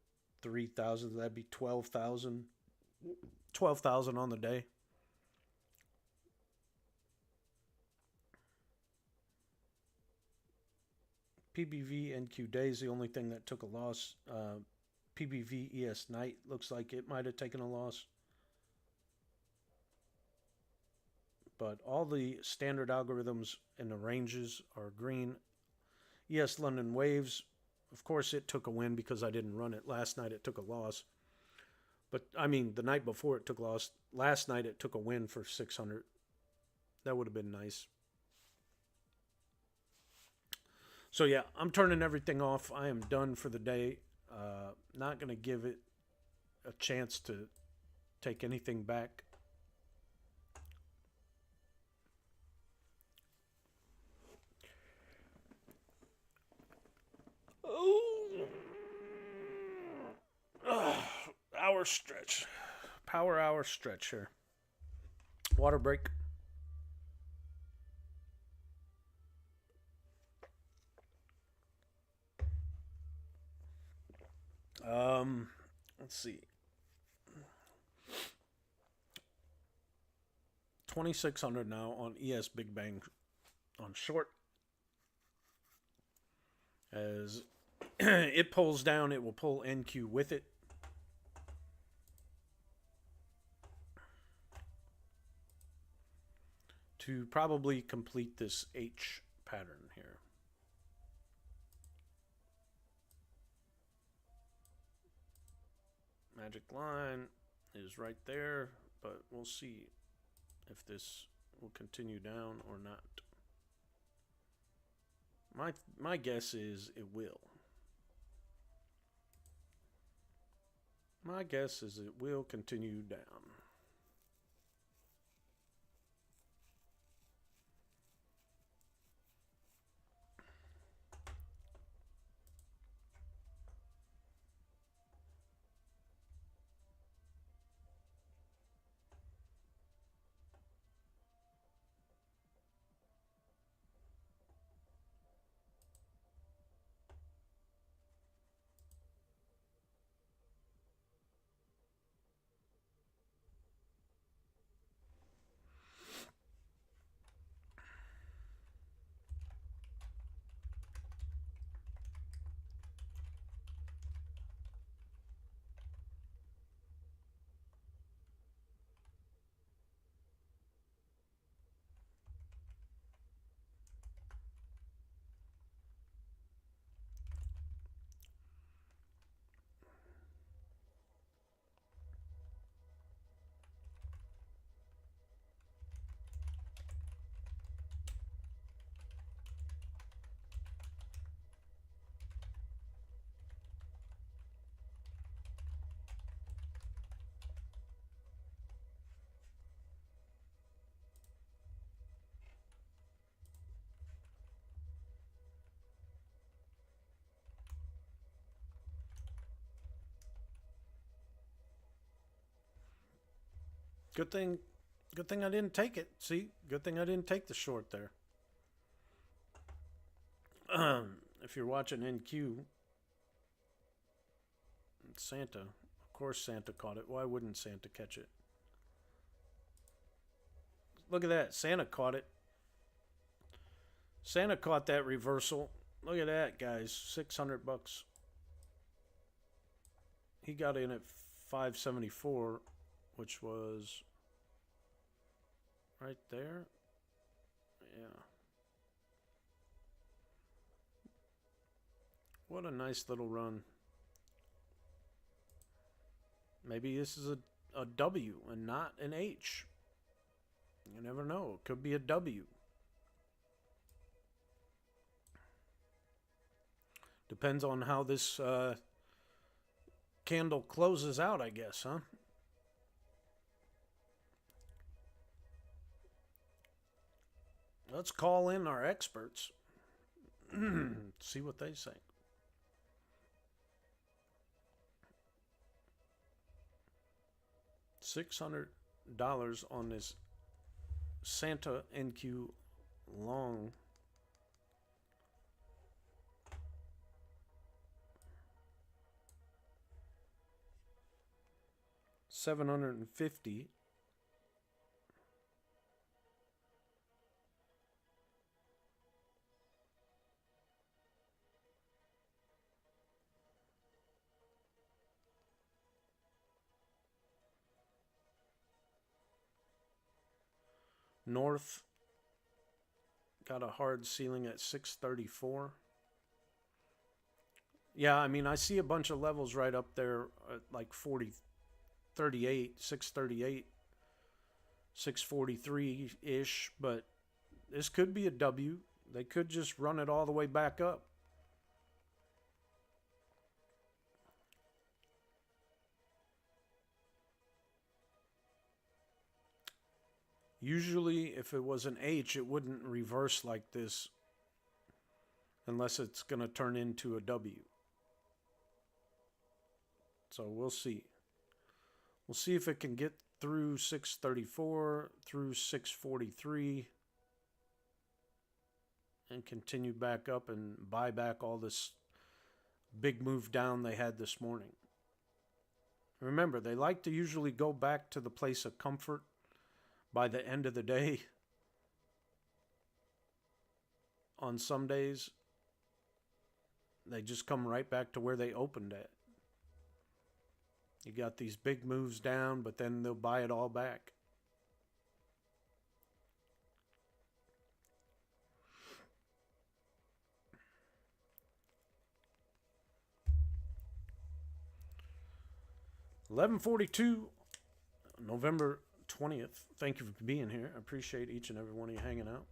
3,000. That'd be 12,000. 12,000 on the day. PBV NQ day is the only thing that took a loss. PBV ES night looks like it might have taken a loss. But all the standard algorithms and the ranges are green. ES London Waves, of course it took a win because I didn't run it. Last night it took a loss. But, I mean, the night before it took a loss. Last night it took a win for 600. That would have been nice. So, yeah, I'm turning everything off. I am done for the day. Not going to give it a chance to take anything back. Hour stretch. Power hour stretch here. Water break. Let's see. 2,600 now on ES Big Bang on short. As it pulls down, it will pull NQ with it. To probably complete this H pattern here. Magic line is right there, but we'll see if this will continue down or not. My guess is it will. My guess is it will continue down. Good thing I didn't take it. See? Good thing I didn't take the short there. If you're watching NQ, Santa. Of course Santa caught it. Why wouldn't Santa catch it? Look at that. Santa caught it. Santa caught that reversal. Look at that, guys. 600 bucks. He got in at 574, which was right there. Yeah. What a nice little run. Maybe this is a W and not an H. You never know. It could be a W. Depends on how this candle closes out, I guess, huh? Let's call in our experts. See what they say. $600 on this Santa NQ long. $750. North got a hard ceiling at 634. Yeah, I mean, I see a bunch of levels right up there at like 38, 638, 643-ish, but this could be a W. They could just run it all the way back up. Usually, if it was an H, it wouldn't reverse like this unless it's going to turn into a W. So we'll see. We'll see if it can get through 634, through 643, and continue back up and buy back all this big move down they had this morning. Remember, they like to usually go back to the place of comfort by the end of the day. On some days, they just come right back to where they opened at. You got these big moves down, but then they'll buy it all back. $11:42, November 20th. Thank you for being here. I appreciate each and every one of you hanging out.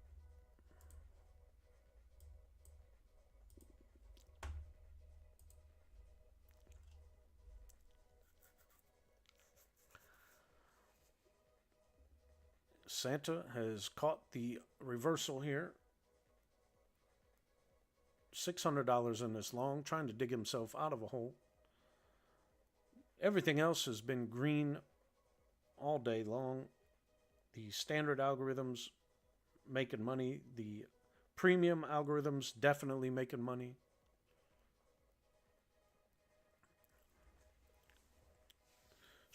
Santa has caught the reversal here. $600 in this long, trying to dig himself out of a hole. Everything else has been green all day long. The standard algorithms making money. The premium algorithms definitely making money.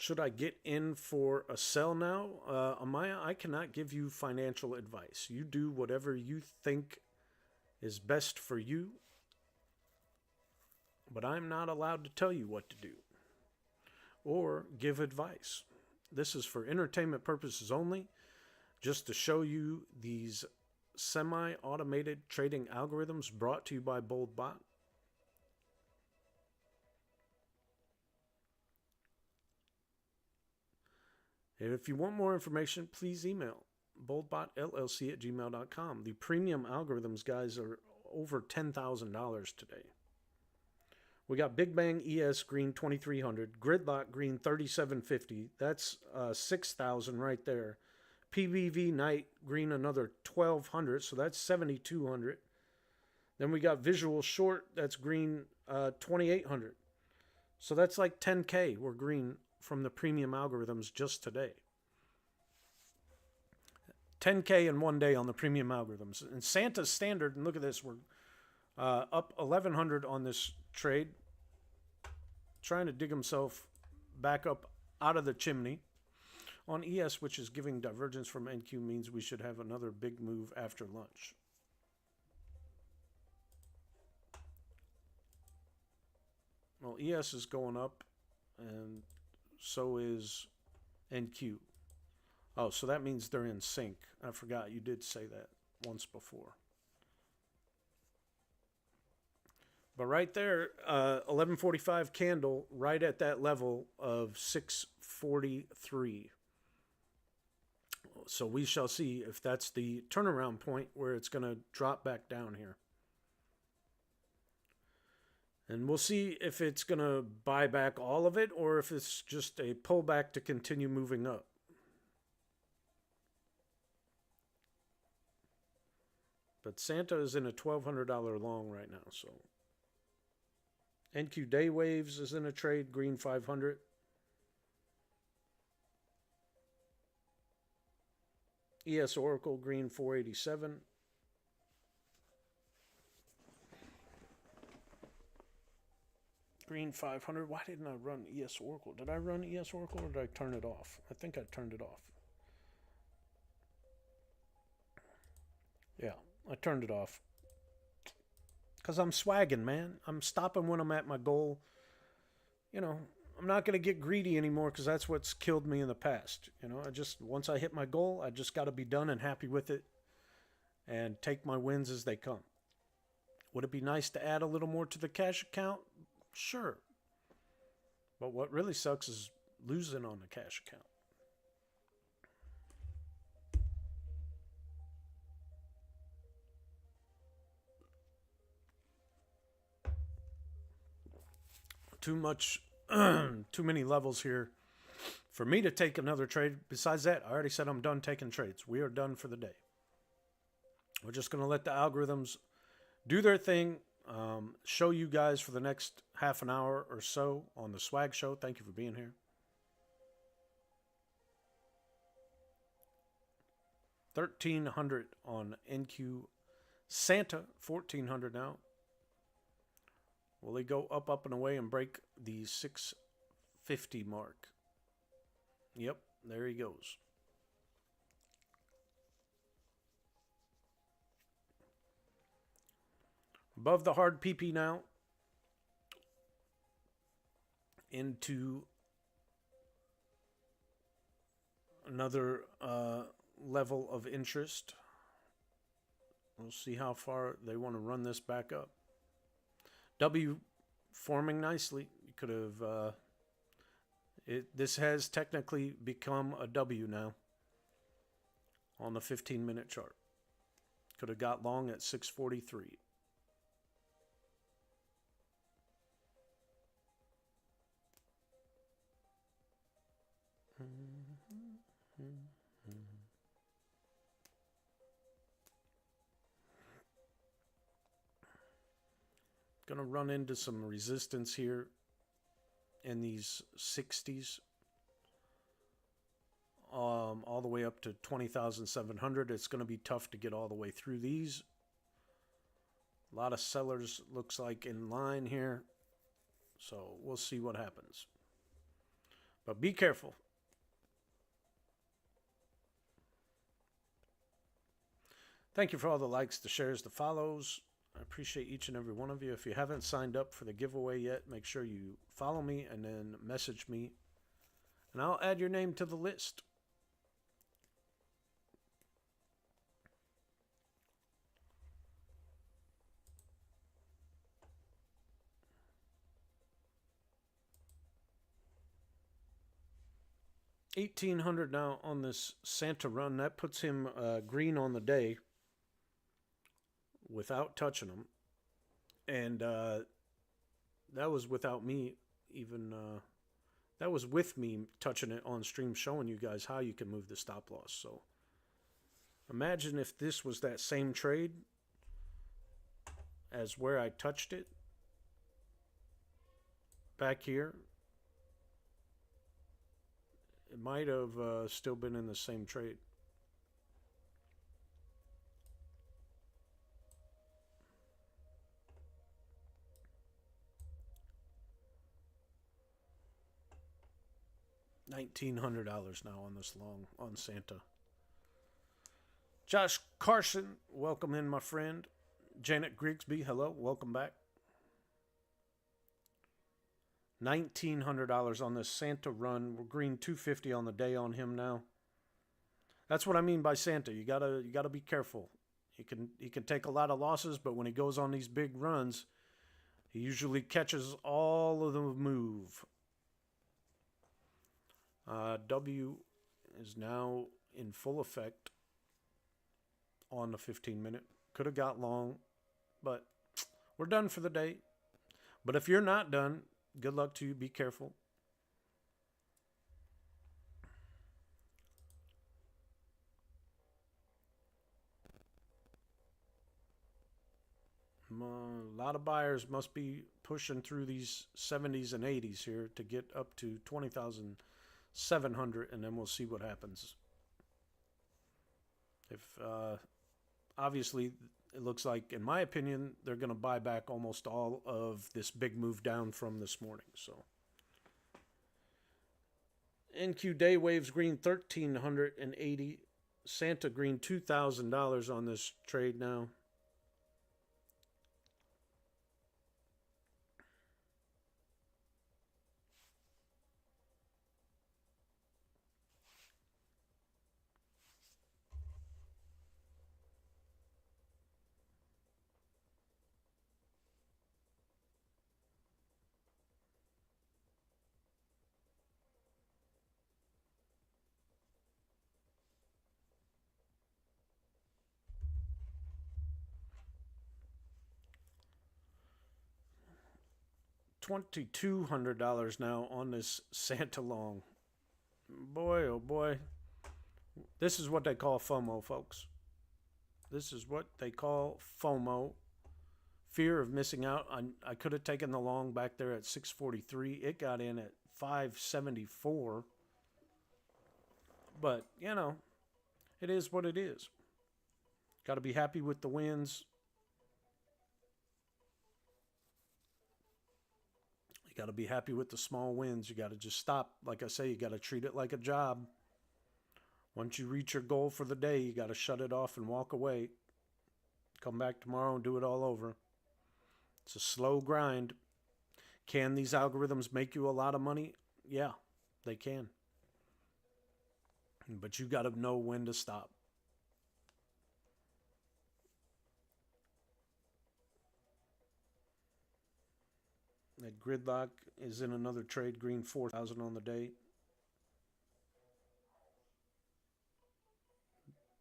Should I get in for a sell now? Amaya, I cannot give you financial advice. You do whatever you think is best for you, but I'm not allowed to tell you what to do or give advice. This is for entertainment purposes only, just to show you these semi-automated trading algorithms brought to you by BoldBot. And if you want more information, please email BoldBotLLC@gmail.com. The premium algorithms, guys, are over $10,000 today. We got Big Bang ES green 2300, Gridlock green 3750. That's 6,000 right there. PBV Night green another 1200, so that's 7,200. Then we got Visual Short, that's green 2,800. So that's like 10K we're green from the premium algorithms just today. 10K in one day on the premium algorithms. And Santa's standard, and look at this, we're up 1,100 on this trade. Trying to dig himself back up out of the chimney. On ES, which is giving divergence from NQ, means we should have another big move after lunch. Well, ES is going up, and so is NQ. Oh, so that means they're in sync. I forgot you did say that once before. But right there, 1145 candle, right at that level of 643. So we shall see if that's the turnaround point where it's going to drop back down here. And we'll see if it's going to buy back all of it or if it's just a pullback to continue moving up. But Santa is in a $1,200 long right now, so. NQ Day Waves is in a trade, green 500. ES Oracle, green 487. Green 500. Why didn't I run ES Oracle? Did I run ES Oracle or did I turn it off? I think I turned it off. Yeah, I turned it off. Because I'm swagging, man. I'm stopping when I'm at my goal. You know, I'm not going to get greedy anymore because that's what's killed me in the past. You know, once I hit my goal, I just got to be done and happy with it and take my wins as they come. Would it be nice to add a little more to the cash account? Sure. But what really sucks is losing on the cash account. Too many levels here for me to take another trade. Besides that, I already said I'm done taking trades. We are done for the day. We're just going to let the algorithms do their thing, show you guys for the next half an hour or so on the Swag Show. Thank you for being here. 1,300 on NQ Santa, 1,400 now. Will he go up and away and break the 650 mark? Yep, there he goes. Above the hard PP now. Into another level of interest. We'll see how far they want to run this back up. W forming nicely. You could have this has technically become a W now on the 15-minute chart. Could have got long at 643. Gonna run into some resistance here in these 60s. All the way up to 20,700. It's going to be tough to get all the way through these. A lot of sellers looks like in line here. So we'll see what happens. But be careful. Thank you for all the likes, the shares, the follows. I appreciate each and every one of you. If you haven't signed up for the giveaway yet, make sure you follow me and then message me. And I'll add your name to the list. $1,800 now on this Santa run. That puts him green on the day without touching him. And that was without me even... that was with me touching it on stream, showing you guys how you can move the stop loss. So imagine if this was that same trade as where I touched it back here. It might have still been in the same trade. $1,900 now on this long on Santa. Josh Carson, welcome in, my friend. Janet Grigsby, hello, welcome back. $1,900 on this Santa run. We're green 250 on the day on him now. That's what I mean by Santa. You gotta be careful. He can take a lot of losses, but when he goes on these big runs, he usually catches all of the move. W is now in full effect on the 15-minute. Could have got long, but we're done for the day. But if you're not done, good luck to you. Be careful. A lot of buyers must be pushing through these 70s and 80s here to get up to 20,700, and then we'll see what happens. If obviously it looks like, in my opinion, they're going to buy back almost all of this big move down from this morning. So NQ Day Waves green 1,380, Santa green $2,000 on this trade now. $2,200 now on this Santa long. Boy, oh boy. This is what they call FOMO, folks. This is what they call FOMO. Fear of missing out. I could have taken the long back there at 643. It got in at 574. But, you know, it is what it is. Got to be happy with the wins. Got to be happy with the small wins. You got to just stop. Like I say, you got to treat it like a job. Once you reach your goal for the day, you got to shut it off and walk away. Come back tomorrow and do it all over. It's a slow grind. Can these algorithms make you a lot of money? Yeah, they can. But you got to know when to stop. That gridlock is in another trade, green 4,000 on the day.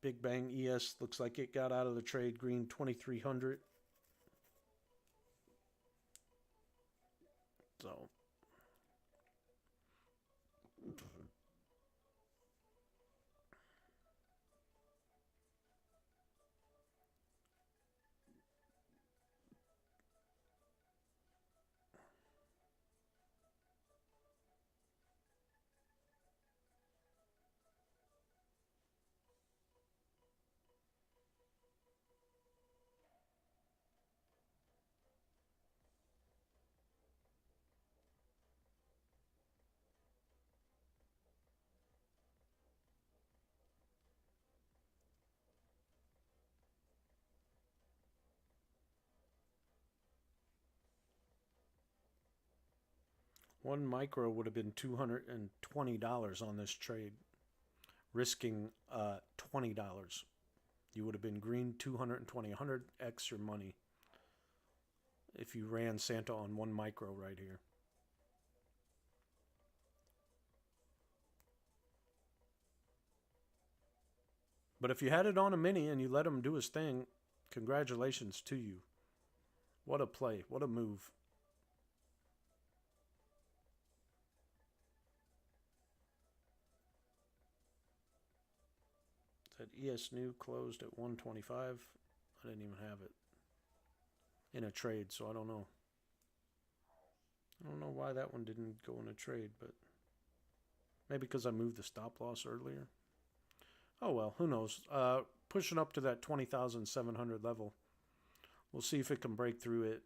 Big Bang ES looks like it got out of the trade, green 2,300. So One micro would have been $220 on this trade, risking $20. You would have been green 220, 100x your money if you ran Santa on one micro right here. But if you had it on a mini and you let him do his thing, congratulations to you. What a play. What a move. That ES new closed at 125. I didn't even have it in a trade, so I don't know. I don't know why that one didn't go in a trade, but maybe because I moved the stop loss earlier. Oh well, who knows? Pushing up to that 20,700 level. We'll see if it can break through it.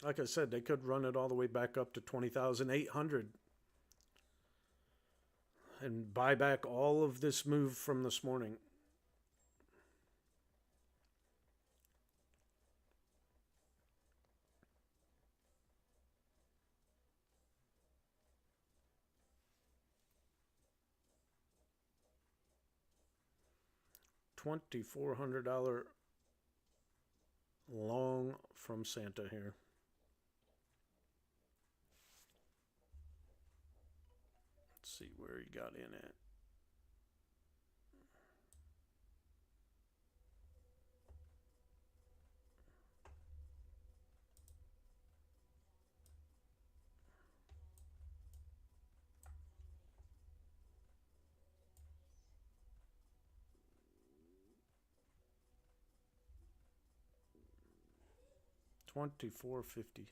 Like I said, they could run it all the way back up to 20,800 and buy back all of this move from this morning. $2,400 long from Santa here. Let's see where he got in at. $24.50.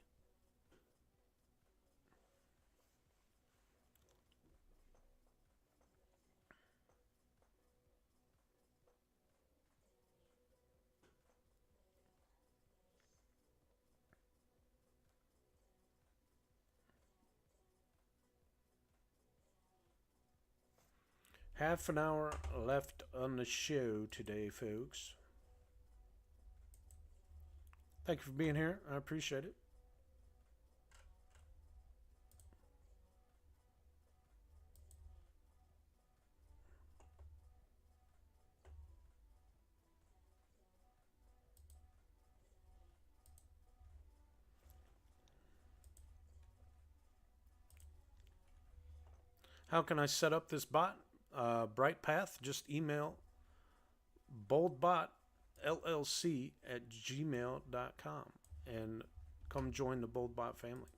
Half an hour left on the show today, folks. Thank you for being here. I appreciate it. How can I set up this bot? Bright Path, just email BoldBotLLC at gmail.com and come join the BoldBot family.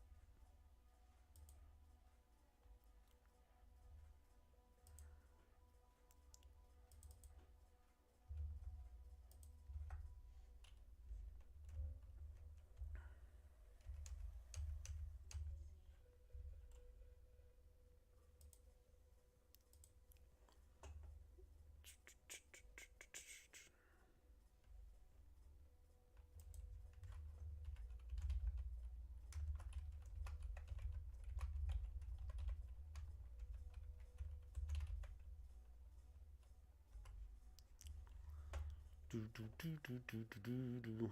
Do.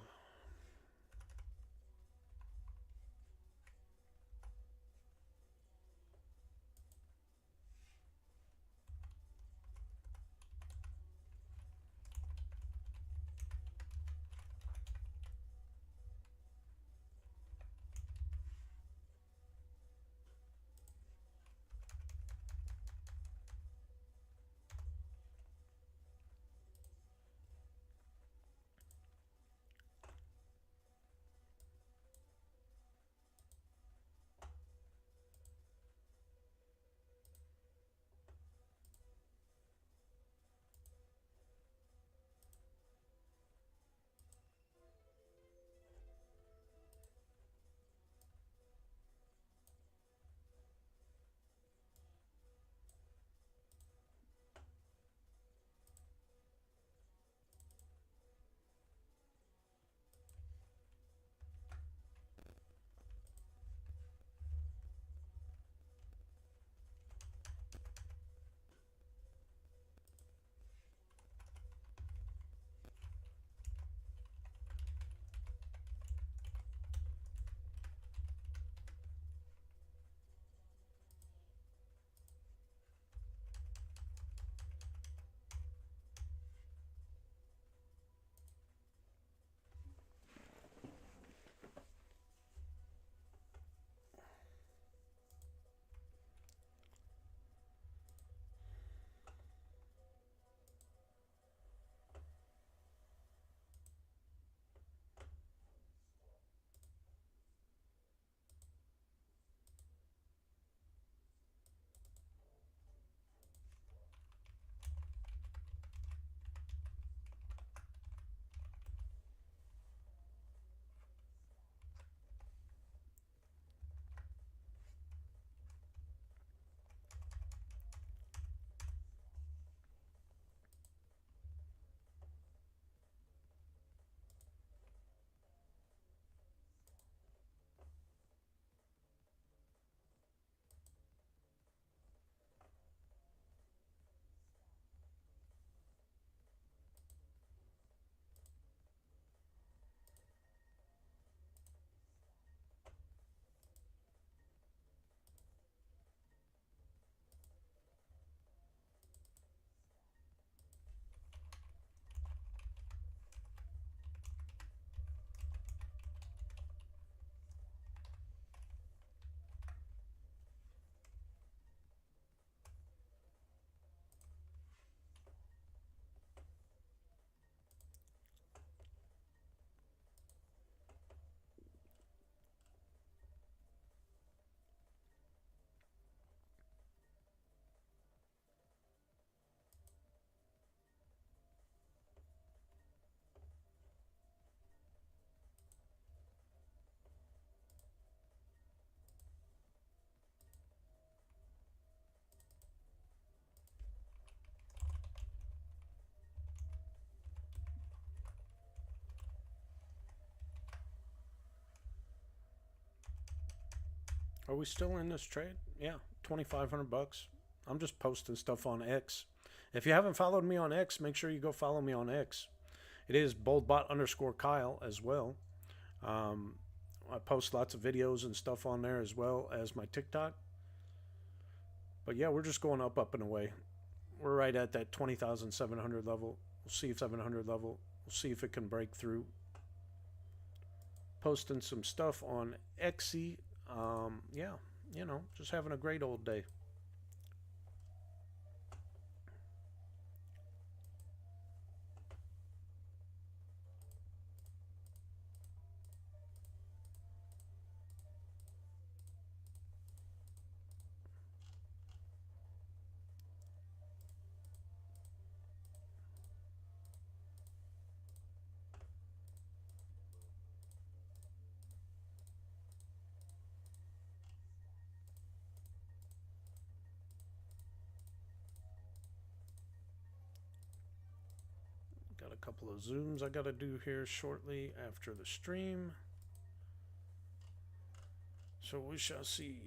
Are we still in this trade? Yeah, 2,500 bucks. I'm just posting stuff on X. If you haven't followed me on X, make sure you go follow me on X. It is BoldBot_Kyle as well. I post lots of videos and stuff on there as well as my TikTok. But yeah, we're just going up and away. We're right at that 20,700 level. We'll see if 700 level. We'll see if it can break through. Posting some stuff on Xy. Yeah, you know, just having a great old day. Got a couple of zooms I got to do here shortly after the stream. So we shall see.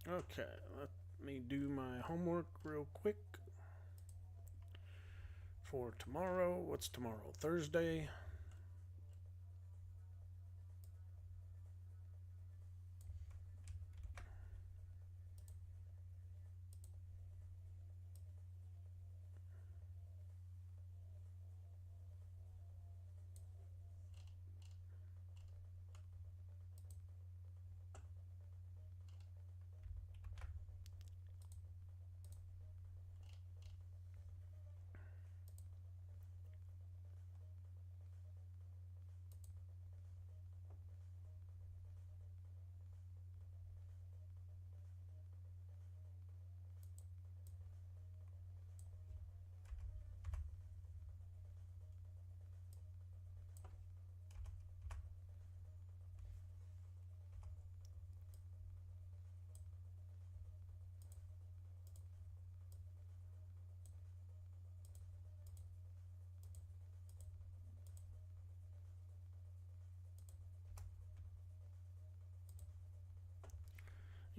Okay, let me do my homework real quick for tomorrow. What's tomorrow? Thursday.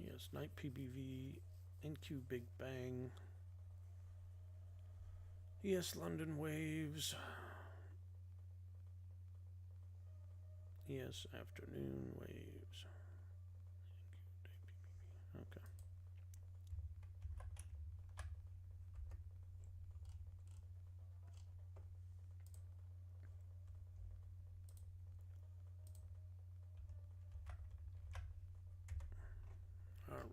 Yes, Night PBV, NQ Big Bang, ES London Waves, ES Afternoon Waves. Okay. All right.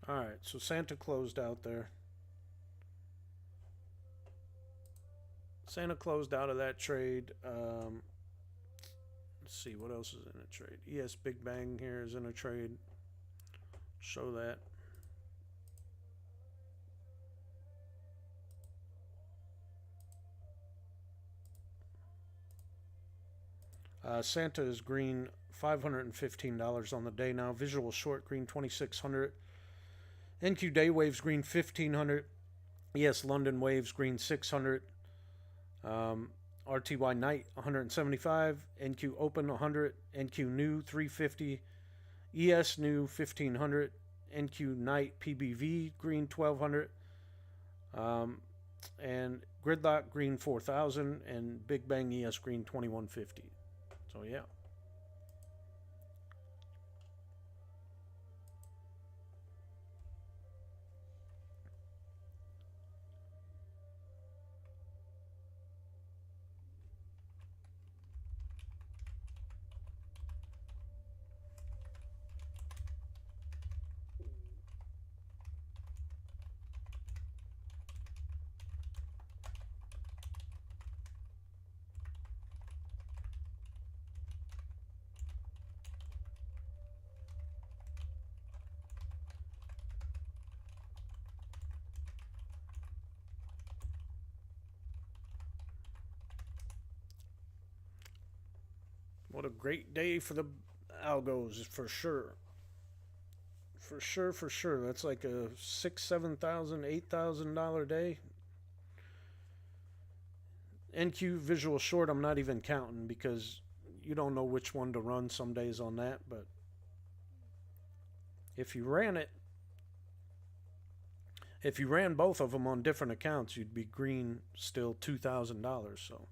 All right, so Santa closed out there. Santa closed out of that trade. Let's see what else is in a trade. ES Big Bang here is in a trade. Show that. Santa is green, $515 on the day now. Visual short green, 2,600. NQ Day Waves green 1500. ES London Waves green 600. RTY Night 175. NQ Open 100. NQ New 350. ES New 1500. NQ Night PBV green 1200. And Gridlock green 4000. And Big Bang ES green 2150. So yeah. What a great day for the algos, for sure. For sure, for sure. That's like a $6,000, $7,000, $8,000 day. NQ Visual Short, I'm not even counting because you don't know which one to run some days on that. But if you ran it, if you ran both of them on different accounts, you'd be green still $2,000. So.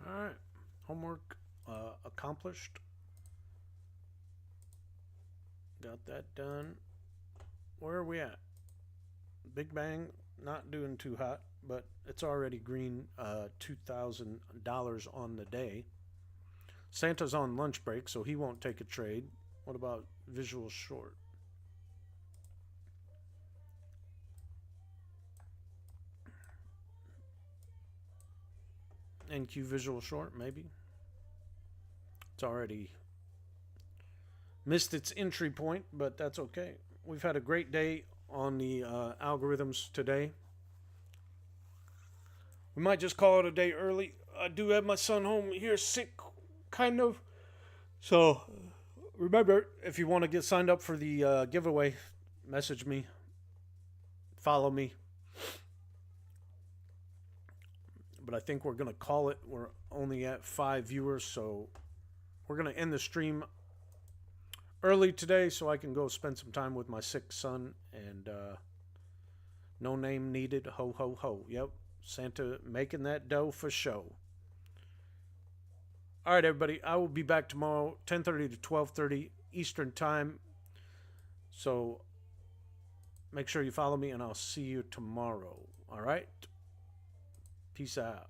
All right, homework accomplished. Got that done. Where are we at? Big Bang, not doing too hot, but it's already green $2,000 on the day. Santa's on lunch break, so he won't take a trade. What about Visual Short? NQ Visual Short, maybe. It's already missed its entry point, but that's okay. We've had a great day on the algorithms today. We might just call it a day early. I do have my son home here sick, kind of. So remember, if you want to get signed up for the giveaway, message me, follow me. But I think we're going to call it. We're only at 5 viewers, so we're going to end the stream early today so I can go spend some time with my sick son. And no name needed. Ho, ho, ho. Yep. Santa making that dough for show. All right, everybody. I will be back tomorrow, 10:30 to 12:30 Eastern Time. So make sure you follow me, and I'll see you tomorrow. All right? Peace out.